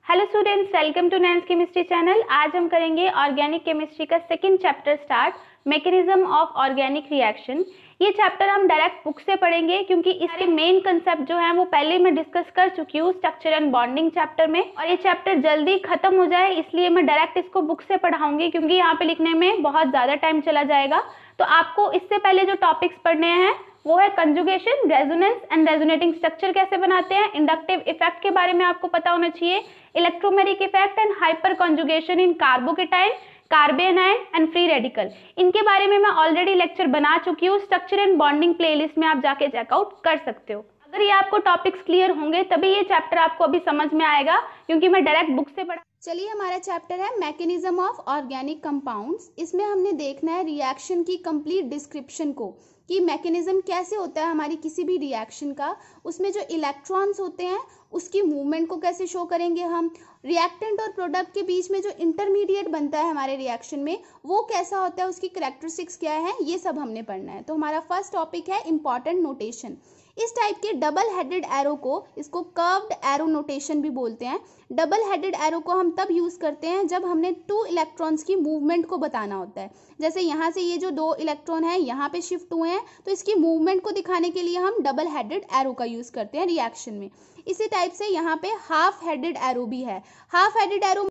Hello students, welcome to नैन्स chemistry channel. आज हम करेंगे ऑर्गेनिक केमिस्ट्री का second chapter start, mechanism of organic reaction. ये चैप्टर हम डायरेक्ट बुक से पढ़ेंगे क्योंकि इसके मेन कंसेप्ट जो है वो पहले मैं डिस्कस कर चुकी हूँ स्ट्रक्चर एंड बॉन्डिंग चैप्टर में, और ये चैप्टर जल्दी खत्म हो जाए इसलिए मैं डायरेक्ट इसको बुक से पढ़ाऊंगी क्योंकि यहाँ पे लिखने में बहुत ज्यादा टाइम चला जाएगा। तो आपको इससे पहले जो टॉपिक्स पढ़ने हैं वो है conjugation, resonance and resonating structure कैसे बनाते हैं, इंडक्टिव इफेक्ट के बारे में आपको पता होना चाहिए, electromeric effect and hyper conjugation in carbocation, कार्बेनाइन and free radical. इनके बारे में मैं ऑलरेडी लेक्चर बना चुकी हूँ, स्ट्रक्चर एंड बॉन्डिंग प्लेलिस्ट में आप जाके चेकआउट कर सकते हो। अगर ये आपको टॉपिक्स क्लियर होंगे तभी ये चैप्टर आपको अभी समझ में आएगा क्योंकि मैं डायरेक्ट बुक से पढ़ा। चलिए, हमारा चैप्टर है मैकेनिज्म ऑफ ऑर्गेनिक कंपाउंड्स। इसमें हमने देखना है रिएक्शन की कंप्लीट डिस्क्रिप्शन को, कि मैकेनिज्म कैसे होता है हमारी किसी भी रिएक्शन का, उसमें जो इलेक्ट्रॉन्स होते हैं उसकी मूवमेंट को कैसे शो करेंगे हम, रिएक्टेंट और प्रोडक्ट के बीच में जो इंटरमीडिएट बनता है हमारे रिएक्शन में वो कैसा होता है, उसकी कैरेक्टरिस्टिक्स क्या है, ये सब हमने पढ़ना है। तो हमारा फर्स्ट टॉपिक है इंपॉर्टेंट नोटेशन। इस टाइप के डबल हेडेड एरो को, इसको कर्व्ड एरो नोटेशन भी बोलते हैं। डबल हेडेड एरो को हम तब यूज करते हैं जब हमने टू इलेक्ट्रॉन्स की मूवमेंट को बताना होता है। जैसे यहाँ से ये जो दो इलेक्ट्रॉन है यहाँ पे शिफ्ट हुए हैं तो इसकी मूवमेंट को दिखाने के लिए हम डबल हेडेड एरो का यूज करते हैं रिएक्शन में। इसी टाइप से यहाँ पे हाफ हेडेड एरो भी है। हाफ हेडेड एरो,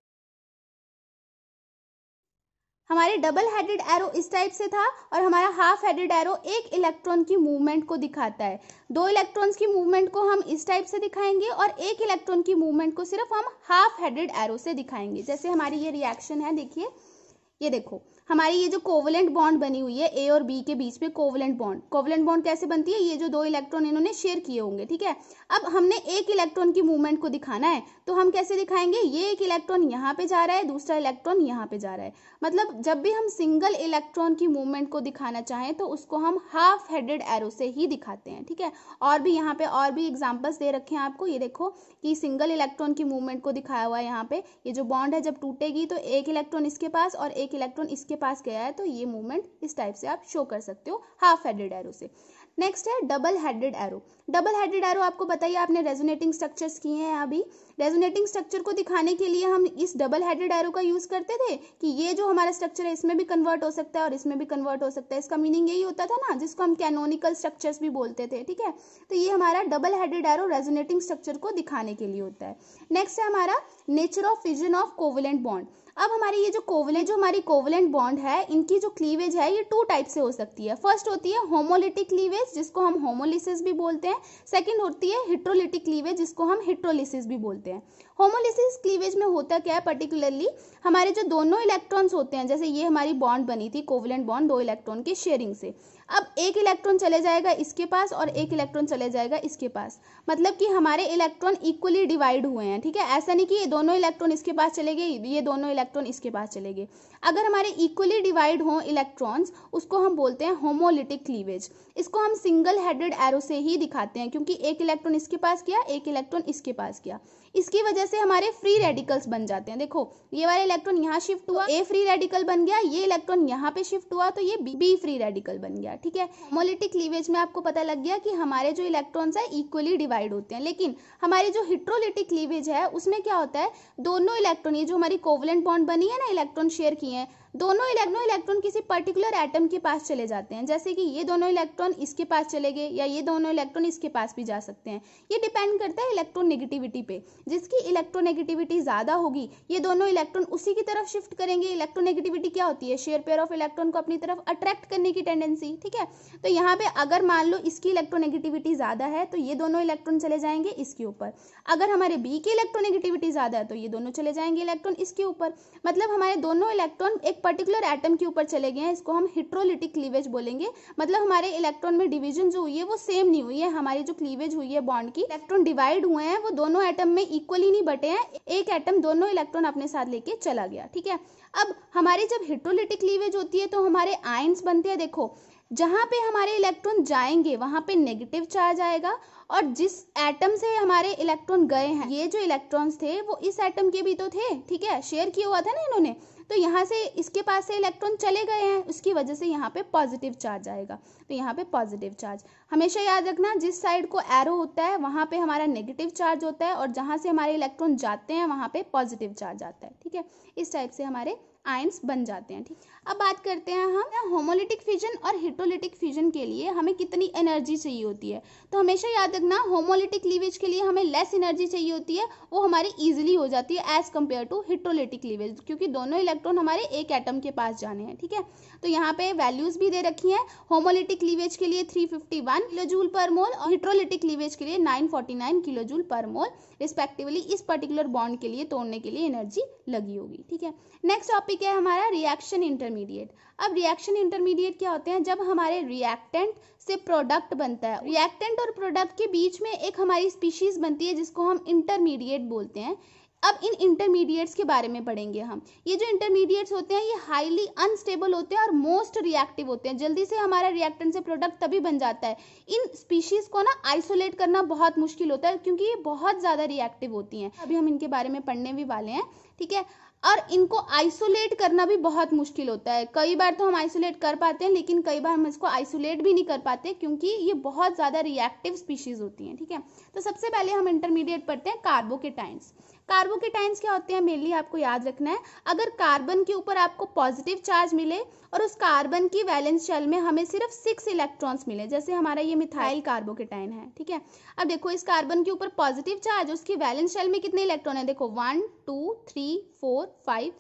हमारे डबल हेडेड एरो इस टाइप से था और हमारा हाफ हेडेड एरो एक इलेक्ट्रॉन की मूवमेंट को दिखाता है। दो इलेक्ट्रॉन्स की मूवमेंट को हम इस टाइप से दिखाएंगे और एक इलेक्ट्रॉन की मूवमेंट को सिर्फ हम हाफ हेडेड एरो से दिखाएंगे। जैसे हमारी ये रिएक्शन है, देखिए, ये देखो हमारी ये जो कोवलेंट बॉन्ड बनी हुई है ए और बी के बीच में, कोवलेंट बॉन्ड कैसे बनती है, ये जो दो इलेक्ट्रॉन इन्होंने शेयर किए होंगे, ठीक है। अब हमने एक इलेक्ट्रॉन की मूवमेंट को दिखाना है तो हम कैसे दिखाएंगे, ये एक इलेक्ट्रॉन यहाँ पे जा रहा है, दूसरा इलेक्ट्रॉन यहाँ पे जा रहा है। मतलब जब भी हम सिंगल इलेक्ट्रॉन की मूवमेंट को दिखाना चाहें तो उसको हम हाफ हेडेड एरो से ही दिखाते हैं, ठीक है। और भी यहाँ पे और भी एग्जाम्पल्स दे रखे हैं आपको, ये देखो कि सिंगल इलेक्ट्रॉन की मूवमेंट को दिखाया हुआ है। यहाँ पे ये जो बॉन्ड है जब टूटेगी तो एक इलेक्ट्रॉन इसके पास और एक इलेक्ट्रॉन इसके पास गया है, तो ये मूवमेंट इस टाइप से आप शो कर सकते हो हाफ हेडेड एरो से। नेक्स्ट है double headed arrow. Double headed arrow आपको बताइए, आपने रेजोनेटिंग स्ट्रक्चर्स किए हैं अभी। रेजोनेटिंग स्ट्रक्चर को दिखाने के लिए हम इस डबल हेडेड एरो का यूज करते थे कि ये जो हमारा स्ट्रक्चर है इसमें भी कन्वर्ट हो सकता है और इसमें भी कन्वर्ट हो सकता है। इसका मीनिंग यही होता था ना, जिसको हम कैनोनिकल स्ट्रक्चर्स भी बोलते थे, ठीक है। तो ये हमारा double headed arrow resonating structure को दिखाने के लिए होता है। नेक्स्ट है हमारा nature of fission of covalent bond. अब हमारी ये जो हमारी कोवलेंट बॉन्ड है, इनकी जो क्लीवेज है ये टू टाइप से हो सकती है। फर्स्ट होती है होमोलिटिक क्लीवेज, जिसको हम होमोलिसिस भी बोलते हैं। सेकंड होती है हेट्रोलिटिक क्लीवेज, जिसको हम हेट्रोलिसिस भी बोलते हैं। होमोलिसिस क्लीवेज में होता क्या है, पर्टिकुलरली हमारे जो दोनों इलेक्ट्रॉन्स होते हैं, जैसे ये हमारी बॉन्ड बनी थी कोवलेंट बॉन्ड दो इलेक्ट्रॉन के शेयरिंग से, अब एक इलेक्ट्रॉन चले जाएगा इसके पास और एक इलेक्ट्रॉन चले जाएगा इसके पास। मतलब कि हमारे इलेक्ट्रॉन इक्वली डिवाइड हुए हैं, ठीक है। ऐसा नहीं कि ये दोनों इलेक्ट्रॉन इसके पास चले गए, ये दोनों इलेक्ट्रॉन इसके पास चले गए। अगर हमारे इक्वली डिवाइड हो इलेक्ट्रॉन्स, उसको हम बोलते हैं होमोलिटिक क्लीवेज। इसको हम सिंगल हेडेड एरो से ही दिखाते हैं क्योंकि एक इलेक्ट्रॉन इसके पास गया, एक इलेक्ट्रॉन इसके पास गया। इसकी वजह से हमारे फ्री रेडिकल्स बन जाते हैं। देखो ये वाला इलेक्ट्रॉन यहाँ शिफ्ट हुआ, ए फ्री रेडिकल बन गया, ये इलेक्ट्रॉन यहाँ पे शिफ्ट हुआ तो ये बी फ्री रेडिकल बन गया, ठीक है। होमोलिटिक क्लीवेज में आपको पता लग गया कि हमारे जो इलेक्ट्रॉन्स है इक्वली डिवाइड होते हैं। लेकिन हमारी जो हेट्रोलिटिक क्लीवेज है उसमें क्या होता है, दोनों इलेक्ट्रॉन, ये जो हमारी कोवलेंट बॉन्ड बनी है ना, इलेक्ट्रॉन शेयर किए हैं, दोनों इलेक्ट्रॉन किसी पर्टिकुलर एटम के पास चले जाते हैं। जैसे कि ये दोनों इलेक्ट्रॉन इसके पास चले गए या ये दोनों इलेक्ट्रॉन इसके पास भी जा सकते हैं। ये डिपेंड करता है इलेक्ट्रोनेगेटिविटी पे। जिसकी इलेक्ट्रोनेगेटिविटी ज्यादा होगी ये दोनों इलेक्ट्रॉन उसी की तरफ शिफ्ट करेंगे। इलेक्ट्रोनेगेटिविटी क्या होती है, शेयर पेयर ऑफ इलेक्ट्रॉन को अपनी तरफ अट्रैक्ट करने की टेंडेंसी, ठीक है। तो यहाँ पे अगर मान लो इसकी इलेक्ट्रोनेगेटिविटी ज्यादा है तो ये दोनों इलेक्ट्रॉन चले जाएंगे इसके ऊपर। अगर हमारे बी की इलेक्ट्रोनेगेटिविटी ज्यादा है तो ये दोनों चले जाएंगे इलेक्ट्रॉन इसके ऊपर। मतलब हमारे दोनों इलेक्ट्रॉन एक पर्टिकुलर एटम के ऊपर चले गए हैं, इसको हम हेट्रोलिटिक क्लीवेज बोलेंगे। मतलब हमारे इलेक्ट्रॉन में डिवीजन जो हुई है वो सेम नहीं हुई है, हमारी जो क्लीवेज हुई है बॉन्ड की, इलेक्ट्रॉन डिवाइड हुए हैं वो दोनों एटम में इक्वली नहीं बटे हैं, एक एटम दोनों इलेक्ट्रॉन अपने साथ लेके चला गया, ठीक है। अब हमारी जब हेट्रोलिटिक क्लीवेज होती है तो हमारे आयंस बनते हैं। देखो जहां पे हमारे इलेक्ट्रॉन जाएंगे वहां पे नेगेटिव चार्ज आएगा और जिस एटम से हमारे इलेक्ट्रॉन गए हैं, ये जो इलेक्ट्रॉन्स थे वो इस एटम के भी तो थे, ठीक है, शेयर किया हुआ था ना इन्होंने, तो यहाँ से इसके पास से इलेक्ट्रॉन चले गए हैं, उसकी वजह से यहाँ पे पॉजिटिव चार्ज आएगा। तो यहाँ पे पॉजिटिव चार्ज, हमेशा याद रखना जिस साइड को एरो होता है वहाँ पे हमारा नेगेटिव चार्ज होता है और जहाँ से हमारे इलेक्ट्रॉन जाते हैं वहाँ पे पॉजिटिव चार्ज आता है, ठीक है। इस टाइप से हमारे आयंस बन जाते हैं, ठीक। अब बात करते हैं हम होमोलिटिक फिजन और हेटेरोलिटिक फिजन के लिए हमें कितनी एनर्जी चाहिए होती है। तो हमेशा याद रखना होमोलिटिक क्लीवेज के लिए हमें लेस एनर्जी चाहिए होती है, वो हमारी इजीली हो जाती है as compare to heterolytic cleavage, क्योंकि दोनों इलेक्ट्रॉन हमारे एक एटम के पास जाने हैं, ठीक है। तो यहाँ पे वैल्यूज भी दे रखी हैं। होमोलिटिक क्लीवेज के लिए 351 किलोजूल पर मोल और हेटेरोलिटिक क्लीवेज के लिए 949 किलोजूल पर मोल रिस्पेक्टिवली इस पर्टिकुलर बॉन्ड के लिए तोड़ने के लिए एनर्जी लगी होगी, ठीक है। नेक्स्ट टॉपिक है हमारा रिएक्शन इंटरमीडिएट। अब रिएक्शन इंटरमीडिएट क्या होते हैं? जब हमारे रिएक्टेंट से प्रोडक्ट बनता है, रिएक्टेंट और प्रोडक्ट के बीच में एक हमारी स्पीशीज बनती है जिसको हम इंटरमीडिएट बोलते हैं। अब इन इंटरमीडिएट्स के बारे में पढ़ेंगे हम। ये जो इंटरमीडिएट्स होते हैं ये हाईली अनस्टेबल होते हैं और मोस्ट रिएक्टिव होते हैं। जल्दी से हमारा रिएक्टेंट से प्रोडक्ट तभी बन जाता है। इन स्पीशीज को ना आइसोलेट करना बहुत मुश्किल होता है क्योंकि ये बहुत ज़्यादा रिएक्टिव होती हैं। अभी हम इनके बारे में पढ़ने भी वाले हैं, ठीक है। और इनको आइसोलेट करना भी बहुत मुश्किल होता है। कई बार तो हम आइसोलेट कर पाते हैं लेकिन कई बार हम इसको आइसोलेट भी नहीं कर पाते क्योंकि ये बहुत ज़्यादा रिएक्टिव स्पीशीज होती हैं, ठीक है। तो सबसे पहले हम इंटरमीडिएट पढ़ते हैं कार्बोकेटाइंस। कार्बोकेटाइंस क्या होते हैं मेनली आपको याद रखना है। अगर कार्बन के ऊपर आपको पॉजिटिव चार्ज मिले और उस कार्बन की वैलेंस शेल में हमें सिर्फ 6 इलेक्ट्रॉन्स मिले, जैसे हमारा ये मिथाइल कार्बोकेटाइन है, ठीक है। अब देखो इस कार्बन के ऊपर पॉजिटिव चार्ज, उसकी वैलेंस शेल में कितने इलेक्ट्रॉन है? देखो 1 2 3 4 5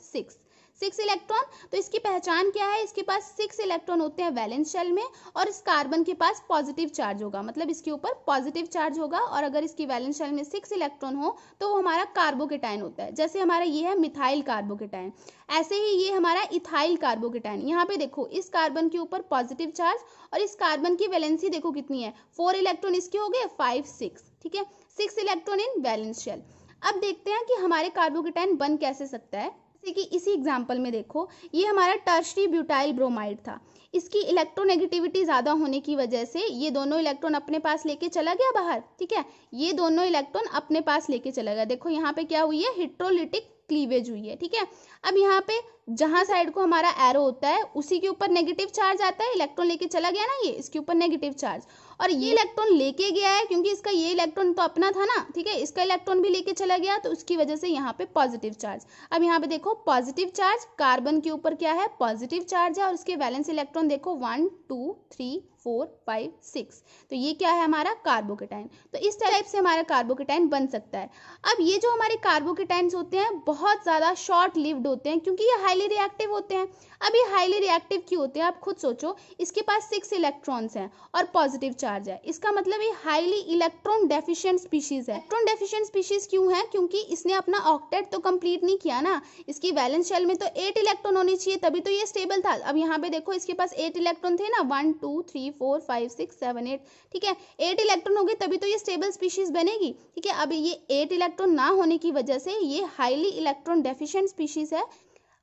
6 इलेक्ट्रॉन। तो इसकी पहचान क्या है? इसके पास 6 इलेक्ट्रॉन होते हैं वैलेंस शेल में और इस कार्बन के पास पॉजिटिव चार्ज होगा, मतलब इसके ऊपर पॉजिटिव चार्ज होगा। और अगर इसकी वैलेंस शेल में 6 इलेक्ट्रॉन हो तो वो हमारा कार्बोकेटाइन होता है। जैसे हमारा ये है मिथाइल कार्बोकेटाइन, ऐसे ही ये हमारा इथाइल कार्बोकेटाइन। यहाँ पे देखो इस कार्बन के ऊपर पॉजिटिव चार्ज और इस कार्बन की वैलेंसी देखो कितनी है, 4 इलेक्ट्रॉन इसके हो गए, 5 6, ठीक है, 6 इलेक्ट्रॉन इन वैलेंस शेल। अब देखते हैं कि हमारे कार्बोकेटाइन बन कैसे सकता है। जैसे कि इसी एग्जाम्पल में देखो ये हमारा टर्शरी ब्यूटाइल ब्रोमाइड था। इसकी इलेक्ट्रोनेगेटिविटी ज़्यादा होने की वजह से ये दोनों इलेक्ट्रॉन अपने पास लेके चला गया बाहर, ठीक है। ये दोनों इलेक्ट्रॉन अपने पास लेके चला गया। देखो यहाँ पे क्या हुई है, हेटेरोलिटिक क्लीवेज हुई है, ठीक है। अब यहाँ पे जहां साइड को हमारा एरो होता है उसी के ऊपर नेगेटिव चार्ज आता है, इलेक्ट्रॉन लेके चला गया ना, ये इसके ऊपर नेगेटिव चार्ज, और ये इलेक्ट्रॉन लेके गया है क्योंकि इसका ये इलेक्ट्रॉन तो अपना था ना, ठीक है, इसका इलेक्ट्रॉन भी लेके चला गया तो उसकी वजह से यहाँ पे पॉजिटिव चार्ज। अब यहाँ पे देखो पॉजिटिव चार्ज, कार्बन के ऊपर क्या है, पॉजिटिव चार्ज है और उसके वैलेंस इलेक्ट्रॉन देखो 1 2 3 4 5 6। तो ये क्या है हमारा कार्बोकेटाइन। तो इस टाइप से हमारा कार्बोकेटाइन बन सकता है। अब ये जो हमारे कार्बोकेटाइन्स होते हैं बहुत ज़्यादा शॉर्ट लिव्ड होते हैं क्योंकि ये हाईली रिएक्टिव होते हैं। अब ये हाईली रिएक्टिव क्यों होते हैं आप खुद सोचो। इसके पास 6 इलेक्ट्रॉन्स हैं और पॉजिटिव चार्ज है, इसका मतलब ये हाईली इलेक्ट्रॉन डेफिशिएंट स्पीशीज है। इलेक्ट्रॉन डेफिशिएंट स्पीशीज क्यों है? क्योंकि इसने अपना ऑक्टेट तो कंप्लीट नहीं किया ना। इसकी वैलेंस शेल में तो 8 इलेक्ट्रॉन होने चाहिए तभी तो ये स्टेबल था। अब यहाँ पे देखो इसके पास 8 इलेक्ट्रॉन थे ना, 1 2 3 4 5 6 7 8, ठीक है, 8 इलेक्ट्रॉन हो गए तभी तो ये स्टेबल स्पीशीज बनेगी, ठीक है। अब ये 8 इलेक्ट्रॉन ना होने की वजह से ये हाईली इलेक्ट्रॉन डेफिशिएंट स्पीशीज है।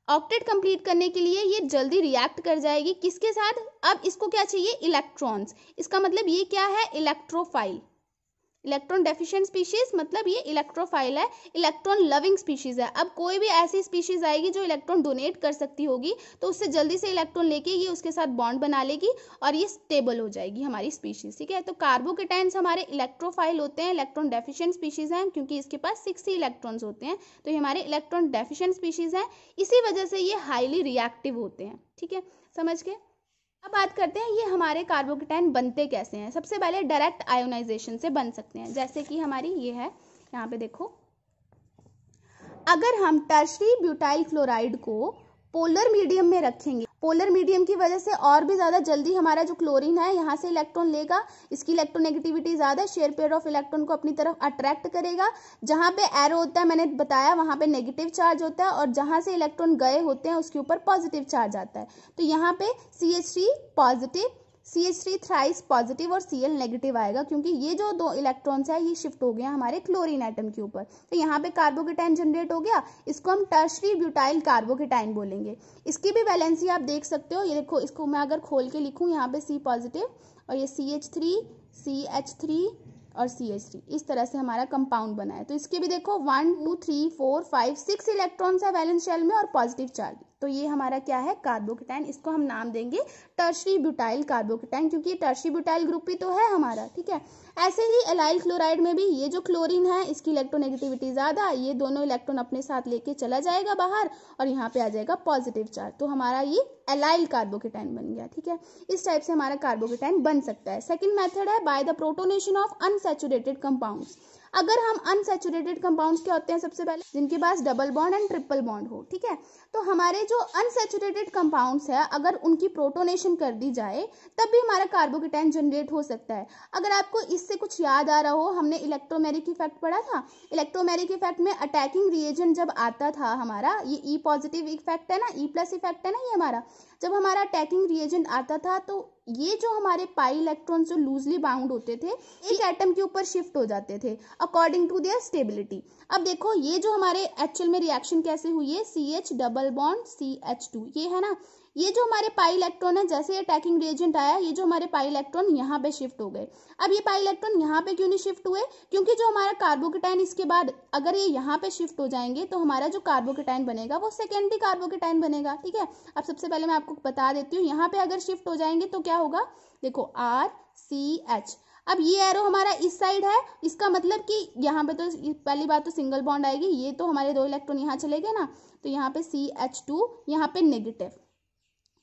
ऑक्टेट कंप्लीट करने के लिए ये जल्दी रिएक्ट कर जाएगी किसके साथ? अब इसको क्या चाहिए, इलेक्ट्रॉन्स। इसका मतलब ये क्या है, इलेक्ट्रोफाइल। इलेक्ट्रॉन डेफिशिएंट स्पीशीज मतलब ये इलेक्ट्रोफाइल है, इलेक्ट्रॉन लविंग स्पीशीज है। अब कोई भी ऐसी स्पीशीज आएगी जो इलेक्ट्रॉन डोनेट कर सकती होगी तो उससे जल्दी से इलेक्ट्रॉन लेके ये उसके साथ बॉन्ड बना लेगी और ये स्टेबल हो जाएगी हमारी स्पीशीज, ठीक है। तो कार्बोकेटाइन्स हमारे इलेक्ट्रोफाइल होते हैं, इलेक्ट्रॉन डेफिशिएंट स्पीशीज हैं क्योंकि इसके पास 6 ही इलेक्ट्रॉन्स होते हैं, तो ये हमारे इलेक्ट्रॉन डेफिशिएंट स्पीशीज हैं। इसी वजह से ये हाईली रिएक्टिव होते हैं, ठीक है, समझ गए। अब बात करते हैं ये हमारे कार्बोकेटाइन बनते कैसे हैं। सबसे पहले डायरेक्ट आयोनाइजेशन से बन सकते हैं, जैसे कि हमारी ये है, यहाँ पे देखो अगर हम टर्शरी ब्यूटाइल क्लोराइड को पोलर मीडियम में रखेंगे, पोलर मीडियम की वजह से और भी ज़्यादा जल्दी हमारा जो क्लोरीन है यहाँ से इलेक्ट्रॉन लेगा, इसकी इलेक्ट्रोनेगेटिविटी ज़्यादा है, शेयर पेयर ऑफ इलेक्ट्रॉन को अपनी तरफ अट्रैक्ट करेगा। जहाँ पे एरो होता है मैंने बताया वहाँ पे नेगेटिव चार्ज होता है और जहाँ से इलेक्ट्रॉन गए होते हैं उसके ऊपर पॉजिटिव चार्ज आता है। तो यहाँ पे CH3 positive, CH3 thrice positive और Cl नेगेटिव आएगा क्योंकि ये जो 2 इलेक्ट्रॉन्स है ये शिफ्ट हो गया हमारे क्लोरीन एटम के ऊपर। तो यहाँ पे कार्बोकेटाइन जनरेट हो गया, इसको हम टर्शरी ब्यूटाइल कार्बोकेटाइन बोलेंगे। इसकी भी वैलेंसी आप देख सकते हो, ये देखो इसको मैं अगर खोल के लिखूँ यहाँ पे C पॉजिटिव और ये CH3 CH3 और CH3, इस तरह से हमारा कंपाउंड बना है। तो इसके भी देखो 1 2 3 4 5 6 इलेक्ट्रॉन्स है वैलेंस शेल में और पॉजिटिव चार्ज। तो ये हमारा क्या है, कार्बोकेटाइन। इसको हम नाम देंगे टर्शरी ब्यूटाइल कार्बोकेटाइन, क्योंकि ये टर्शरी ब्यूटाइल ग्रुप ही तो है हमारा, ठीक है। ऐसे ही एलाइल क्लोराइड में भी ये जो क्लोरीन है इसकी इलेक्ट्रोनेगेटिविटी ज्यादा, ये दोनों इलेक्ट्रॉन अपने साथ लेके चला जाएगा बाहर और यहाँ पे आ जाएगा पॉजिटिव चार्ज। तो हमारा ये एलाइल कार्बोकेटाइन बन गया, ठीक है। इस टाइप से हमारा कार्बोकेटाइन बन सकता है। सेकंड मेथड है by the protonation of unsaturated compounds. अगर हम अनसैचुरेटेड कंपाउंड्स क्या होते हैं, सबसे पहले जिनके पास double bond and triple bond हो, ठीक है। तो हमारे जो अनसैचुरेटेड कंपाउंड्स है अगर उनकी प्रोटोनेशन कर दी जाए तब भी हमारा कार्बोकेटाइन जनरेट हो सकता है। अगर आपको इससे कुछ याद आ रहा हो, हमने इलेक्ट्रोमेरिक इफेक्ट पढ़ा था। इलेक्ट्रोमेरिक इफेक्ट में अटैकिंग रिएजेंट जब आता था हमारा, ये ई पॉजिटिव इफेक्ट है ना, ई प्लस इफेक्ट है ना ये हमारा, जब हमारा अटैकिंग रिएजेंट आता था तो ये जो हमारे पाई इलेक्ट्रॉन जो लूजली बाउंड होते थे एक एटम के ऊपर शिफ्ट हो जाते थे अकॉर्डिंग टू देयर स्टेबिलिटी। अब देखो ये जो हमारे एक्चुअल में रिएक्शन कैसे हुई है, CH डबल बॉन्ड CH2, ये है ना, ये जो हमारे पाई इलेक्ट्रॉन है जैसे अटैकिंग रिएजेंट आया ये जो हमारे पाई इलेक्ट्रॉन यहाँ पे शिफ्ट हो गए। अब ये पाई इलेक्ट्रॉन यहाँ पे क्यों नहीं शिफ्ट हुए, क्योंकि जो हमारा कार्बोकेटाइन इसके बाद अगर ये यहाँ पे शिफ्ट हो जाएंगे तो हमारा जो कार्बोकेटाइन बनेगा वो सेकेंडरी कार्बोकेटाइन बनेगा, ठीक है। अब सबसे पहले मैं आपको बता देती हूँ, यहाँ पे अगर शिफ्ट हो जाएंगे तो क्या होगा, देखो RCH। अब ये एरो हमारा इस साइड है, इसका मतलब कि यहाँ पे तो पहली बात तो सिंगल बॉन्ड आएगी, ये तो हमारे 2 इलेक्ट्रॉन यहाँ चले गए ना, तो यहाँ पे CH2 यहाँ पे नेगेटिव,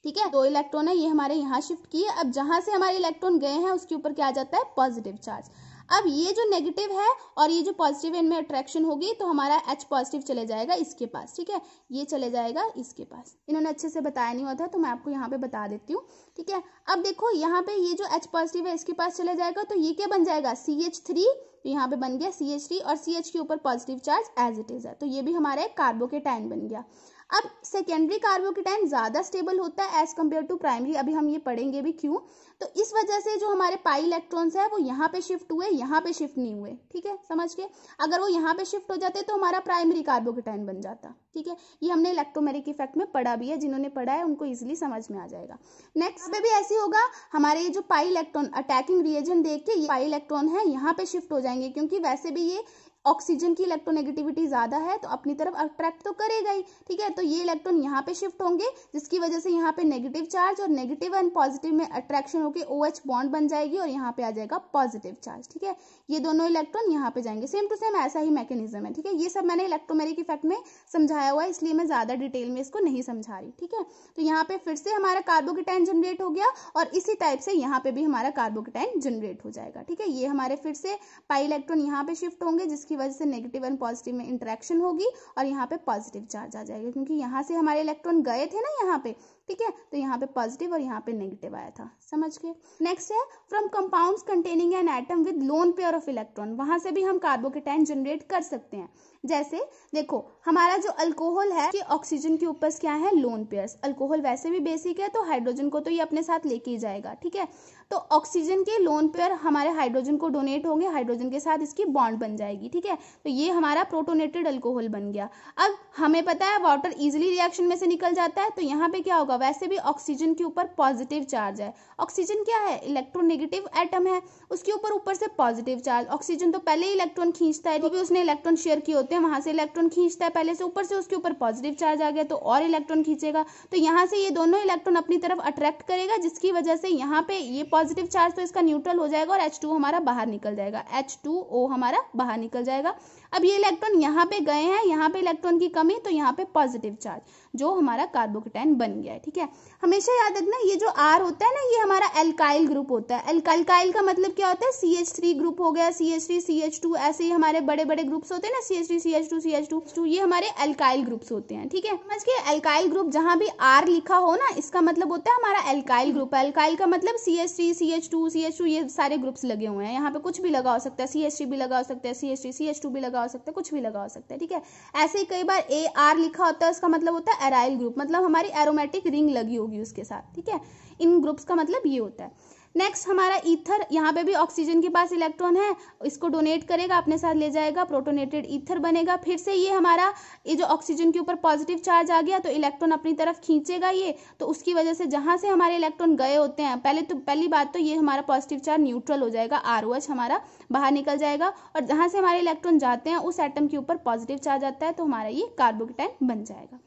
ठीक है। 2 इलेक्ट्रॉन है ये हमारे यहाँ शिफ्ट किए। अब जहां से हमारे इलेक्ट्रॉन गए हैं उसके ऊपर क्या आ जाता है, पॉजिटिव चार्ज। अब ये जो नेगेटिव है और ये जो पॉजिटिव है इनमें अट्रैक्शन होगी तो हमारा H पॉजिटिव चले जाएगा इसके पास, ठीक है, ये चले जाएगा इसके पास। इन्होंने अच्छे से बताया नहीं हुआ था तो मैं आपको यहाँ पे बता देती हूँ, ठीक है। अब देखो यहाँ पे ये जो H पॉजिटिव है इसके पास चले जाएगा तो ये क्या बन जाएगा, CH3, तो यहाँ पे बन गया CH3 और CH के ऊपर positive charge as it is है, तो ये भी हमारा एक कार्बोकेटाइन बन गया। अब सेकेंडरी कार्बोकेटाइन ज्यादा स्टेबल होता है एज कम्पेयर टू प्राइमरी, अभी हम ये पढ़ेंगे भी क्यों। तो इस वजह से जो हमारे पाई इलेक्ट्रॉन्स है वो यहाँ पे शिफ्ट हुए, यहाँ पे शिफ्ट नहीं हुए, ठीक है, समझ के। अगर वो यहाँ पे शिफ्ट हो जाते तो हमारा प्राइमरी कार्बोकेटाइन बन जाता, ठीक है। ये हमने इलेक्ट्रोमेरिक इफेक्ट में पढ़ा भी है, जिन्होंने पढ़ा है उनको इजिली समझ में आ जाएगा। नेक्स्ट पे भी ऐसे होगा, हमारे ये जो पाई इलेक्ट्रॉन अटैकिंग रिएजेंट देख के ये पाई इलेक्ट्रॉन है यहाँ पे शिफ्ट हो जाएंगे, क्योंकि वैसे भी ये ऑक्सीजन की इलेक्ट्रोनेगेटिविटी ज्यादा है तो अपनी तरफ अट्रैक्ट तो करेगा ही, ठीक है। तो ये इलेक्ट्रॉन यहाँ पे शिफ्ट होंगे जिसकी वजह से यहाँ पे नेगेटिव चार्ज और नेगेटिव एंड पॉजिटिव में अट्रैक्शन होकर OH बॉन्ड बन जाएगी और यहाँ पे आ जाएगा पॉजिटिव चार्ज, ठीक है। ये दोनों इलेक्ट्रॉन यहाँ पे जाएंगे, सेम टू सेम ऐसा ही मैकेनिज्म है, ठीक है। ये सब मैंने इलेक्ट्रोमेरिक इफेक्ट में समझाया हुआ है इसलिए मैं ज्यादा डिटेल में इसको नहीं समझा रही, ठीक है। तो यहाँ पे फिर से हमारा कार्बोकेटाइन जनरेट हो गया और इसी टाइप से यहाँ पे भी हमारा कार्बोकेटाइन जनरेट हो जाएगा, ठीक है। ये हमारे फिर से पाई इलेक्ट्रॉन यहाँ पे शिफ्ट होंगे जिसकी वजह से नेगेटिव एंड पॉजिटिव में इंटरेक्शन होगी और यहाँ पे पॉजिटिव चार्ज आ जाएगा, क्योंकि यहाँ से हमारे इलेक्ट्रॉन गए थे ना यहाँ पे, ठीक है। तो यहाँ पे पॉजिटिव और यहाँ पे नेगेटिव आया था, समझ गए। नेक्स्ट है from compounds containing an atom with lone pair of electron, वहां से भी हम कार्बोकेटाइन जनरेट कर सकते हैं। जैसे देखो हमारा जो अल्कोहल है कि ऑक्सीजन के ऊपर क्या है, लोन पेयर्स। अल्कोहल वैसे भी बेसिक है तो हाइड्रोजन को तो ये अपने साथ लेके ही जाएगा, ठीक है। तो ऑक्सीजन के लोन पेयर हमारे हाइड्रोजन को डोनेट होंगे, हाइड्रोजन के साथ इसकी बॉन्ड बन जाएगी, ठीक है। तो ये हमारा प्रोटोनेटेड अल्कोहल बन गया। अब हमें पता है वाटर इजिली रिएक्शन में से निकल जाता है, तो यहाँ पे क्या होगा, वैसे भी ऑक्सीजन के ऊपर पॉजिटिव चार्ज है। ऑक्सीजन क्या है, इलेक्ट्रोनेगेटिव एटम है, उसके ऊपर से पॉजिटिव चार्ज। ऑक्सीजन तो पहले ही इलेक्ट्रॉन खींचता है क्योंकि उसने इलेक्ट्रॉन शेयर किए होते हैं, वहां से इलेक्ट्रॉन खींचता है पहले से, ऊपर से उसके ऊपर पॉजिटिव चार्ज आ गया तो और इलेक्ट्रॉन खींचेगा। तो यहाँ से ये दोनों इलेक्ट्रॉन अपनी तरफ अट्रैक्ट करेगा, जिसकी वजह से यहाँ पे ये पॉजिटिव चार्ज तो इसका न्यूट्रल हो जाएगा और H2 हमारा बाहर निकल जाएगा, H2O हमारा बाहर निकल जाएगा। अब ये इलेक्ट्रॉन यहाँ पे गए हैं, यहाँ पे इलेक्ट्रॉन की कमी, तो यहाँ पे पॉजिटिव चार्ज, जो हमारा कार्बोकेटाइन बन गया है, ठीक है। हमेशा याद रखना ये जो R होता है ना, ये हमारा एल्काइल ग्रुप होता है। एल्काइल का मतलब क्या होता है, CH3 ग्रुप हो गया, CH3 CH2, ऐसे ही हमारे बड़े बड़े ग्रुप्स होते हैं ना, CH3 CH2 CH2, ये हमारे एल्काइल ग्रुप्स होते हैं, ठीक है। समझ के, एल्काइल ग्रुप जहां भी R लिखा हो ना, इसका मतलब होता है हमारा एल्काइल ग्रुप। एल्काइल का मतलब CH3 CH2 ये सारे ग्रुप्स लगे हुए हैं, यहाँ पे कुछ भी लगा हो सकता है, CH3 भी लगा हो सकता है, CH3 CH2 भी लगा हो सकता है, कुछ भी लगा हो सकता है, ठीक है। ऐसे ही कई बार AR लिखा होता है, उसका मतलब होता है एराइल ग्रुप, मतलब हमारी एरोमेटिक रिंग लगी होगी उसके साथ, ठीक है। इन ग्रुप्स का मतलब ये होता है। नेक्स्ट हमारा ईथर, यहाँ पे भी ऑक्सीजन के पास इलेक्ट्रॉन है, इसको डोनेट करेगा, अपने साथ ले जाएगा, प्रोटोनेटेड ईथर बनेगा। फिर से ये हमारा ये जो ऑक्सीजन के ऊपर पॉजिटिव चार्ज आ गया तो इलेक्ट्रॉन अपनी तरफ खींचेगा ये, तो उसकी वजह से जहां से हमारे इलेक्ट्रॉन गए होते हैं, पहली बात तो ये हमारा पॉजिटिव चार्ज न्यूट्रल हो जाएगा, ROH हमारा बाहर निकल जाएगा, और जहां से हमारे इलेक्ट्रॉन जाते हैं उस एटम के ऊपर पॉजिटिव चार्ज आता है, तो हमारा ये कार्बोकेटाइन बन जाएगा।